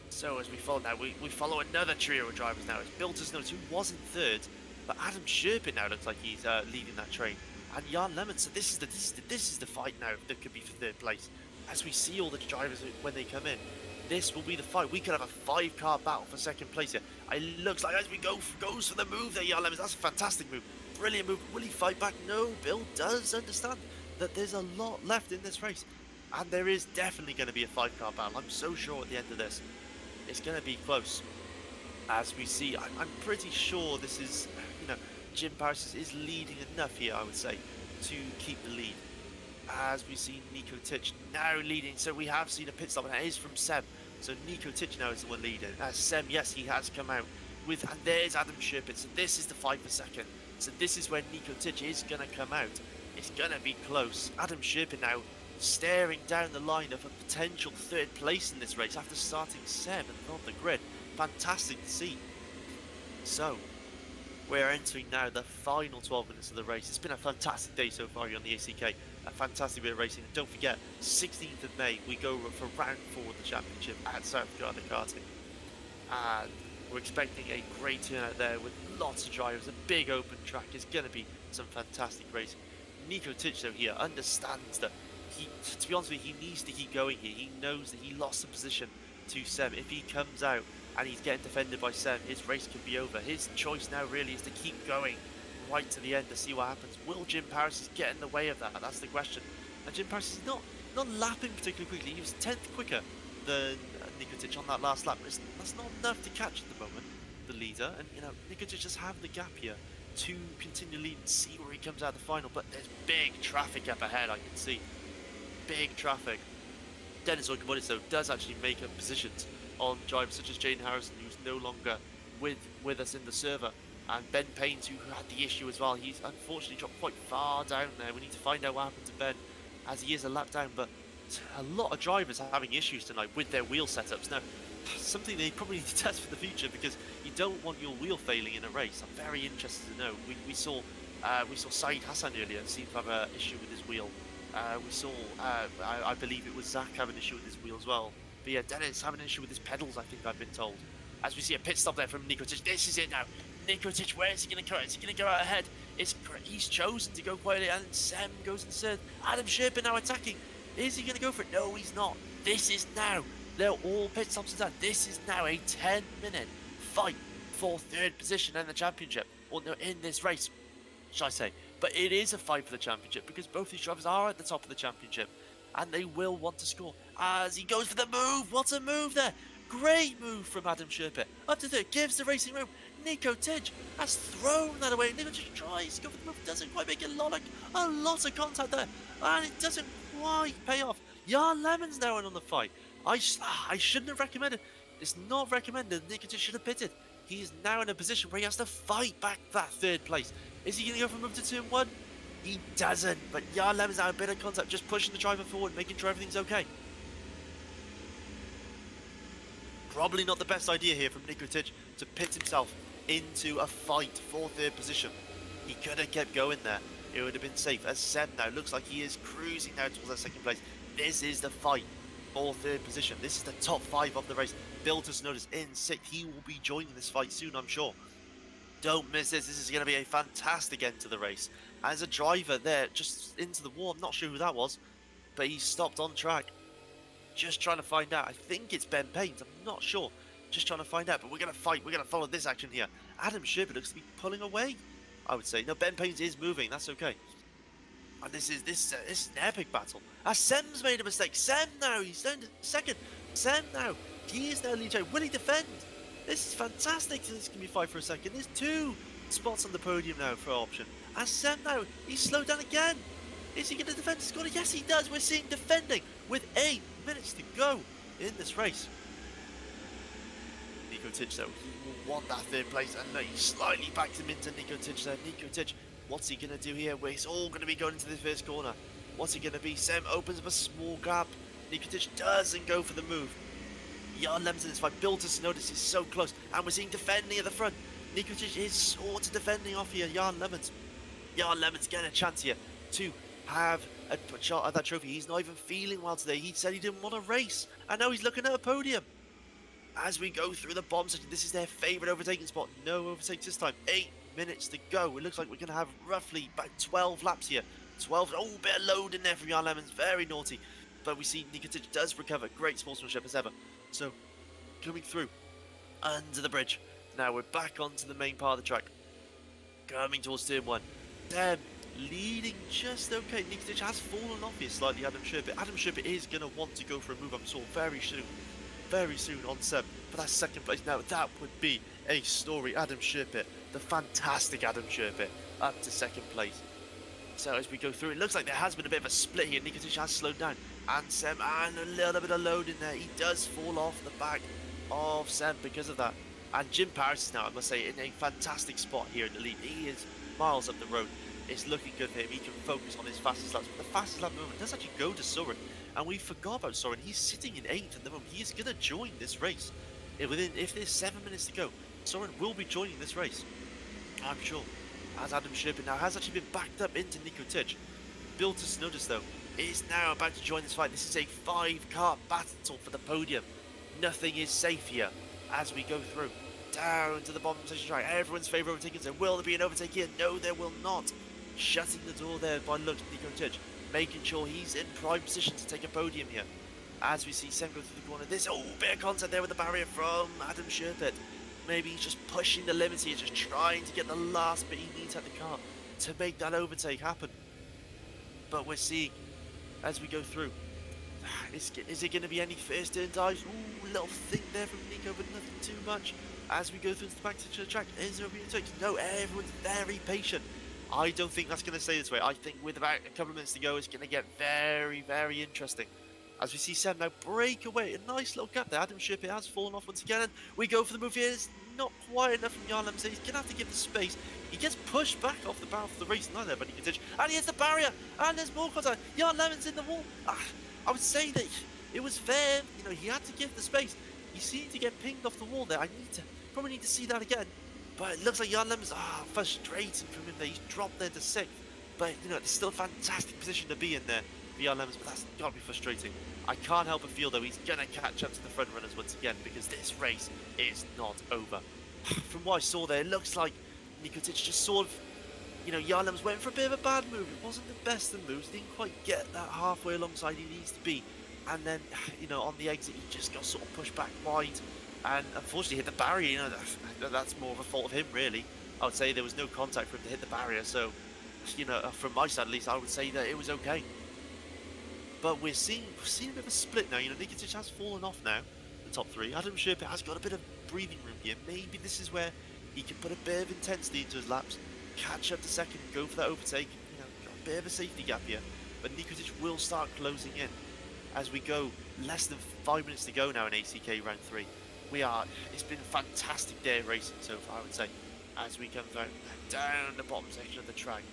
Speaker 1: So as we follow now, we follow another trio of drivers now. It's Bilters Notes, who was in third, but Adam Sherbet now looks like he's leading that train, and Jan Lemmens. So this is the fight now that could be for third place. As we see all the drivers when they come in, this will be the fight. We could have a 5-car battle for second place here. It looks like, as we goes for the move there, Jan Lemmens. That's a fantastic move, brilliant move. Will he fight back? No. Bill does understand that there's a lot left in this race, and there is definitely going to be a 5-car battle. I'm so sure at the end of this, it's going to be close. As we see, I'm pretty sure this is, you know, Jim Paris is leading enough here, I would say, to keep the lead. As we see Nikotic now leading, so we have seen a pit stop, and it is from Sem. So Nikotic now is the one leading. Sem, yes, he has come out with, and there's Adam Sherbet. So this is the fight for second. So this is where Nikotic is going to come out. It's going to be close. Adam Sherbet now staring down the line of a potential third place in this race after starting 7th on the grid. Fantastic to see. So we're entering now the final 12 minutes of the race. It's been a fantastic day so far here on the ACK. A fantastic bit of racing. And don't forget, 16th of May, we go for round 4 of the championship at South Carolina Karting. And we're expecting a great turnout there with lots of drivers. A big open track. It's going to be some fantastic racing. Nikotic, though, here understands that to be honest with you, he needs to keep going here. He knows that he lost the position to Sem. If he comes out and he's getting defended by Sem, his race could be over. His choice now really is to keep going
Speaker 2: right to the end to see what happens. Will Jim Paris get in the way of that? That's the question. And Jim Paris is not lapping particularly quickly. He was 10th quicker than Nicotic on that last lap. That's not enough to catch at the moment, the leader. And, you know, Nicotic just have the gap here to continue leading, see where he comes out the final. But there's big traffic up ahead, I can see. Big traffic. Dennis Oikomonis, though, does actually make up positions on drivers such as Jane Harrison, who's no longer with us in the server. And Ben Paynes, who had the issue as well. He's unfortunately dropped quite far down there. We need to find out what happened to Ben, as he is a lap down. But a lot of drivers are having issues tonight with their wheel setups. Now, something they probably need to test for the future, because you don't want your wheel failing in a race. I'm very interested to know. We saw Saeed Hassan earlier seem to have an issue with his wheel. We saw, I believe it was Zach have an issue with his wheel as well. But yeah, Dennis having an issue with his pedals, I think I've been told. As we see a pit stop there from Nicotic. This is it now. Nicotic, where is he going to go? Is he going to go out ahead? He's chosen to go quietly, and Sem goes instead. Adam Sherpa now attacking. Is he going to go for it? No, he's not. This is now. They're all pit stops and that. This is now a 10-minute fight for third position in the championship. Or no, in this race, shall I say. But it is a fight for the championship, because both these drivers are at the top of the championship. And they will want to score. As he goes for the move. What a move there. Great move from Adam Sherpa. Up to third. Gives the racing room. Nicotic has thrown that away. Nicotic tries to go for the move. Doesn't quite make a lot of contact there. And it doesn't quite pay off. Jan Lemon's now in on the fight. I shouldn't have recommended. It's not recommended. Nicotic should have pitted. He is now in a position where he has to fight back that third place. Is he going to go for a move to turn 1? He doesn't. But Jan Lemon's now a bit of contact, just pushing the driver forward, making sure everything's okay. Probably not the best idea here from Nicotic to pit himself into a fight for third position. He could have kept going there. It would have been safe. As Seb now looks like he is cruising now towards that second place. This is the fight for third position. This is the top 5 of the race. Bill Tsunoda's in 6th. He will be joining this fight soon, I'm sure. Don't miss this. This is going to be a fantastic end to the race. As a driver there, just into the wall. I'm not sure who that was, but he stopped on track. Just trying to find out. I think it's Ben Paynes. I'm not sure. Just trying to find out. But we're going to fight. We're going to follow this action here. Adam Sherpa looks to be pulling away, I would say. No, Ben Paynes is moving. That's okay. And this is an epic battle. Sem's made a mistake. Sem now. He's down to second. Sem now. He is now lead driver. Will he defend? This is fantastic. This can be fight for a second. There's 2 spots on the podium now for option. And Sem now. He's slowed down again. Is he going to defend his score? Yes, he does. We're seeing defending with 8 minutes to go in this race. Nicotic, though, he will want that third place, and he slightly backed him into Nicotic there. Nicotic, what's he going to do here? Well, he's all going to be going into the first corner. What's he going to be? Sem opens up a small gap. Nicotic doesn't go for the move. Jan Lemons in this fight. Bill Tsunoda is so close, and we're seeing defending at the front. Nicotic is sort of defending off here. Jan Lemons. Jan Lemons getting a chance here to have a shot at that trophy. He's not even feeling well today. He said he didn't want to race, and now he's looking at a podium. As we go through the bomb section, this is their favourite overtaking spot. No overtakes this time. 8 minutes to go. It looks like we're going to have roughly about 12 laps here. 12. Oh, bit of load in there from Jan Lemons. Very naughty. But we see Nicotic does recover. Great sportsmanship as ever. So, coming through under the bridge. Now we're back onto the main part of the track. Coming towards turn 1. Dem leading just okay. Nicotic has fallen off here slightly, Adam Sherpa. Adam Sherpa is going to want to go for a move, I'm sure, very soon on Seb for that second place. Now that would be a story. Adam Sherpa, the fantastic Adam Sherpa, up to second place. So as we go through, it looks like there has been a bit of a split here. Nicotic has slowed down, and Sem, and a little bit of load in there. He does fall off the back of Sem because of that. And Jim Paris is now, I must say, in a fantastic spot here in the lead. He is miles up the road. It's looking good for him. He can focus on his fastest laps. But the fastest lap moment does actually go to Soren. And we forgot about Soren. He's sitting in 8th at the moment. He is going to join this race. If there's 7 minutes to go, Soren will be joining this race, I'm sure. As Adam Sherpa now has actually been backed up into Nicotic. Bill Tsunoda, though, is now about to join this fight. This is a 5-car battle for the podium. Nothing is safe here as we go through. Down to the bottom section track. Everyone's favourite overtaking. So will there be an overtake here? No, there will not. Shutting the door there by looks of Nicotic, making sure he's in prime position to take a podium here. As we see Sem go through the corner. This bit of contact there with the barrier from Adam Sherpa. maybe he's just pushing the limits here, just trying to get the last bit he needs out the car to make that overtake happen. But we're seeing, as we go through, is it going to be any first turn dives? Ooh, little thing there from Nico, but nothing too much. As we go through the back section of the track, is there a retake? No, everyone's very patient. I don't think that's going to stay this way. I think with about a couple of minutes to go, it's going to get very, very interesting. As we see Sam now break away, a nice little gap there. Adam Sherpitt has fallen off once again, and we go for the move here. It's not quite enough from Jan Lemmens. He's going to have to give the space. He gets pushed back off the barrel for the race line there, but he can ditch. And he hits the barrier, and there's more contact. Jan Lemmens in the wall. I would say that it was fair. You know, he had to give the space. He seemed to get pinged off the wall there. Probably need to see that again. But it looks like Jan Lemmens, frustrating from him there. He's dropped there to 6th. But, you know, it's still a fantastic position to be in there for Jan Lemmens, but that's got to be frustrating. I can't help but feel, though, he's going to catch up to the front runners once again, because this race is not over. From what I saw there, it looks like Nico Titch just sort of, you know, Jan Lemmens went for a bit of a bad move. It wasn't the best of moves. He didn't quite get that halfway alongside he needs to be. And then, you know, on the exit, he just got sort of pushed back wide. And unfortunately hit the barrier. You know, that's more of a fault of him, really. I would say there was no contact for him to hit the barrier, so, you know, from my side at least, I would say that it was okay. But we're seeing a bit of a split now. You know, Nikitic has fallen off now, the top 3. Adam Sherpitt has got a bit of breathing room here. Maybe this is where he can put a bit of intensity into his laps, catch up to 2nd, go for that overtake. You know, got a bit of a safety gap here. But Nikitic will start closing in as we go. Less than 5 minutes to go now in ACK round 3. It's been a fantastic day of racing so far, I would say, as we come down the bottom section of the track,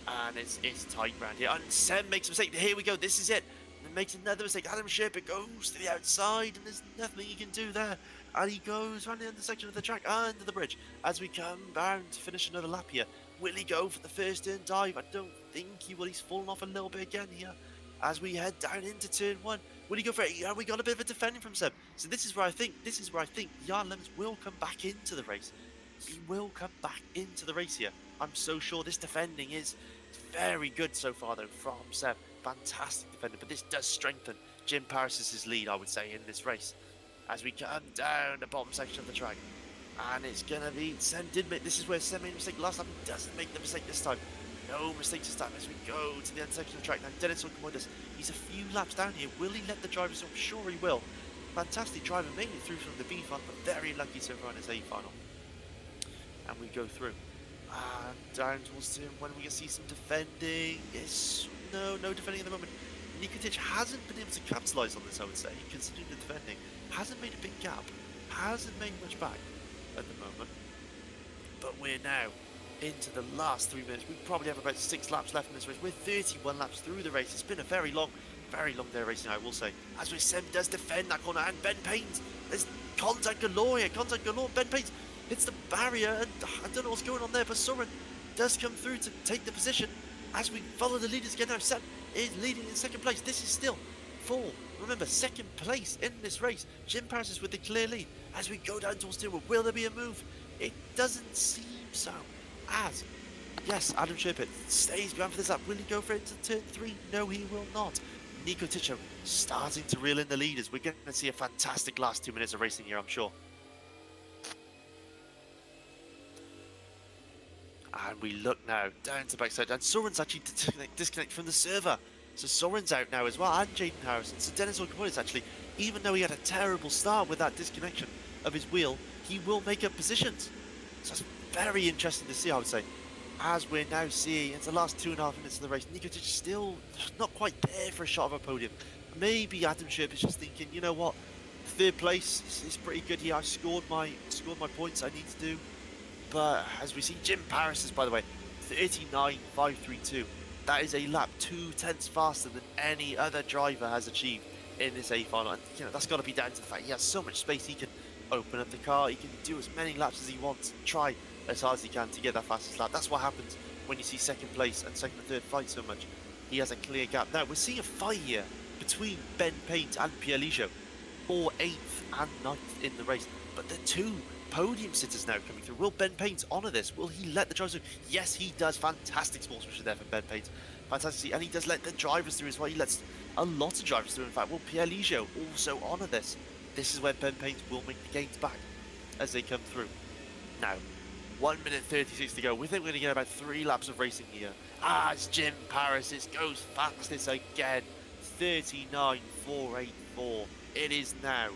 Speaker 2: and it's tight round here, and Sem makes a mistake. Here we go, this is it, and makes another mistake. Adam Sherpitt goes to the outside, and there's nothing he can do there, and he goes around the undersection of the track, under the bridge, as we come down to finish another lap here. Will he go for the first turn dive? I don't think he will. He's fallen off a little bit again here, as we head down into turn 1. Will he go for it? Yeah, we got a bit of a defending from Seb. So this is where I think Jan Lemmens will come back into the race. He will come back into the race here. I'm so sure this defending is very good so far, though, from Seb. Fantastic defender, but this does strengthen Jim Paris' lead, I would say, in this race. As we come down the bottom section of the track. And it's going to be, this is where Sem made a mistake last time. He doesn't make the mistake this time. No mistakes this time as we go to the end section of the track. Now, Dennis Olcomoides, he's a few laps down here. Will he let the drivers through? I'm sure he will. Fantastic driver, made it through from the B final, but very lucky so far in his A final. And we go through. And down towards him when we can see some defending. No defending at the moment. Nikitic hasn't been able to capitalise on this, I would say, considering the defending. Hasn't made a big gap. Hasn't made much back at the moment. But we're now into the last 3 minutes. We probably have about 6 laps left in this race. We're 31 laps through the race. It's been a very long day of racing, I will say. As Sem does defend that corner, and Ben Paynes, there's contact galore here, contact galore. Ben Paynes hits the barrier, and I don't know what's going on there, but Soren does come through to take the position. As we follow the leaders again now, Sem is leading in 2nd place. This is still remember, 2nd place in this race. Jim Paris is with the clear lead. As we go down towards turn 1, will there be a move? It doesn't seem so. As, yes, Adam Sherpitt stays behind for this lap. Will he go for it into turn 3? No, he will not. Nico Ticho starting to reel in the leaders. We're going to see a fantastic last 2 minutes of racing here, I'm sure. And we look now down to the backside, and Soren's actually disconnected from the server. So Soren's out now as well, and Jaden Harrison. So Dennis Olcomoides, actually, even though he had a terrible start with that disconnection of his wheel, he will make up positions. So that's very interesting to see, I would say. As we're now seeing, it's the last 2.5 minutes of the race, Nikitic still not quite there for a shot of a podium. Maybe Adam Sherp is just thinking, you know what, 3rd place is pretty good here. I scored my points I need to do. But as we see, Jim Paris is, by the way, 39.532. That is a lap 2/10 faster than any other driver has achieved in this A final. And you know, that's got to be down to the fact he has so much space. He can open up the car, he can do as many laps as he wants, try as hard as he can to get that fastest lap. That's what happens when you see 2nd place and 2nd and 3rd fight so much. He has a clear gap. Now, we're seeing a fight here between Ben Paynes and Pierre Ligeot for 8th and 9th in the race. But the 2 podium sitters now coming through. Will Ben Paynes honour this? Will he let the drivers through? Yes, he does. Fantastic sportsmanship there for Ben Paynes. Fantastic. And he does let the drivers through as well. He lets a lot of drivers through, in fact. Will Pierre Ligeot also honour this? This is where Ben Paynes will make the gains back. as they come through. Now, 1 minute 36 to go. We think we're going to get about 3 laps of racing here. As Jim Paris goes fastest again. 39.484. It is now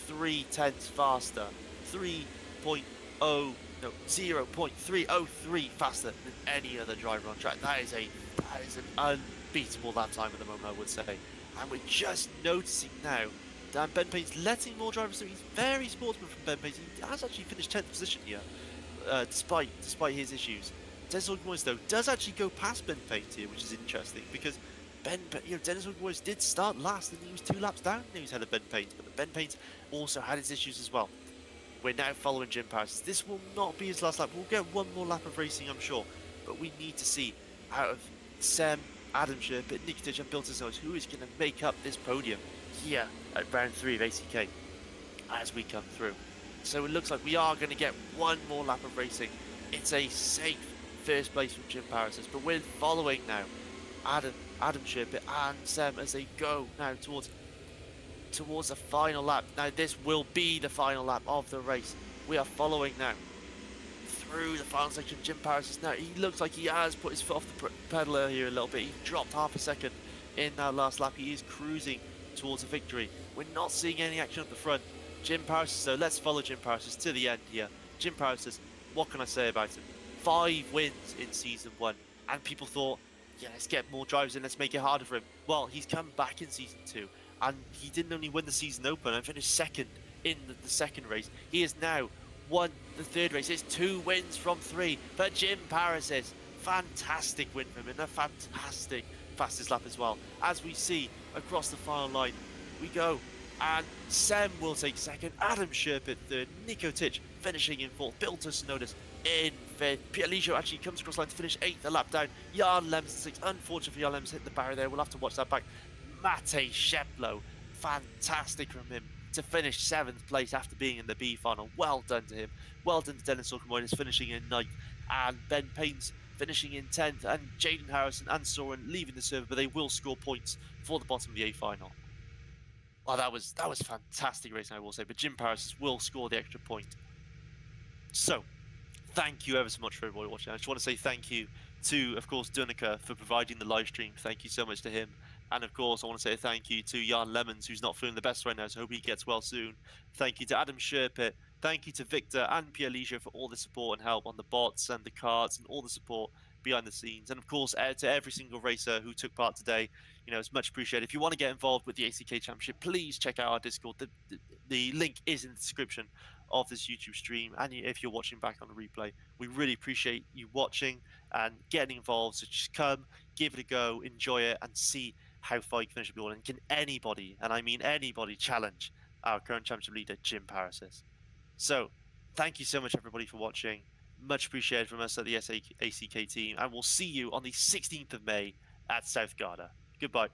Speaker 2: 0.3 faster. 0.303 faster than any other driver on track. That is an unbeatable lap time at the moment, I would say. And we're just noticing now that Ben Payne's letting more drivers through. He's very sportsman from Ben Payne. He has actually finished 10th position here, despite his issues. Dennis Hogmoyes, though, does actually go past Ben Payne here, which is interesting because Dennis Hogmoyes did start last and he was 2 laps down. He was ahead of Ben Payne, but Ben Payne also had his issues as well. We're now following Jim Paris. This will not be his last lap. We'll get 1 more lap of racing, I'm sure, but we need to see out of Sem, Adam Sherpitt, Nick Titch and Bill Tizos who is going to make up this podium here at round 3 of ACK as we come through. So it looks like we are going to get 1 more lap of racing. It's a safe first place from Jim Paris, but we're following now Adam Sherpitt and Sem as they go now towards the final lap. Now this will be the final lap of the race. We are following now through the final section. Jim Paris is now, he looks like he has put his foot off the pedal here a little bit. He dropped half a second in that last lap. He is cruising towards a victory. We're not seeing any action at the front. Jim Paris, so let's follow Jim Paris to the end here. Jim Paris, what can I say about him? 5 wins in season 1, and people thought, yeah, let's get more drivers in, let's make it harder for him. Well, he's come back in season 2, and he didn't only win the season open and finished 2nd in the 2nd race. He has now won the 3rd race. It's 2 wins from 3 for Jim Paris. Fantastic win for him and a fantastic fastest lap as well. As we see across the final line, we go. And Sem will take 2nd, Adam Sherpitt 3rd, Nico Titch finishing in 4th, Bill Tusnonis in 5th. Pierre Lijo actually comes across line to finish 8th, a lap down. Jan Lemmens in 6th. Unfortunately, Jan Lemmens hit the barrier there. We'll have to watch that back. Mate Sheplo, fantastic from him to finish 7th place after being in the B final. Well done to him. Well done to Dennis Hogmoyes finishing in 9th, and Ben Payne's finishing in 10th, and Jaden Harrison and Soren leaving the server, but they will score points for the bottom of the A final. Well, that was fantastic racing, I will say, but Jim Paris will score the extra point. So, thank you ever so much for everybody watching. I just want to say thank you to, of course, Dunica for providing the live stream. Thank you so much to him. And of course, I want to say thank you to Jan Lemmens, who's not feeling the best right now, so I hope he gets well soon. Thank you to Adam Sherpitt. Thank you to Victor and Pierre Lijo for all the support and help on the bots and the cards and all the support behind the scenes. And of course, to every single racer who took part today, you know, it's much appreciated. If you want to get involved with the ACK Championship, please check out our Discord. The link is in the description of this YouTube stream, and if you're watching back on the replay, we really appreciate you watching and getting involved. So just come, give it a go, enjoy it, and see how far you can finish the ball. And can anybody, and I mean anybody, challenge our current championship leader, Jim Paris? So thank you so much, everybody, for watching. Much appreciated from us at the ACK team, and we'll see you on the 16th of May at South Garda. Goodbye.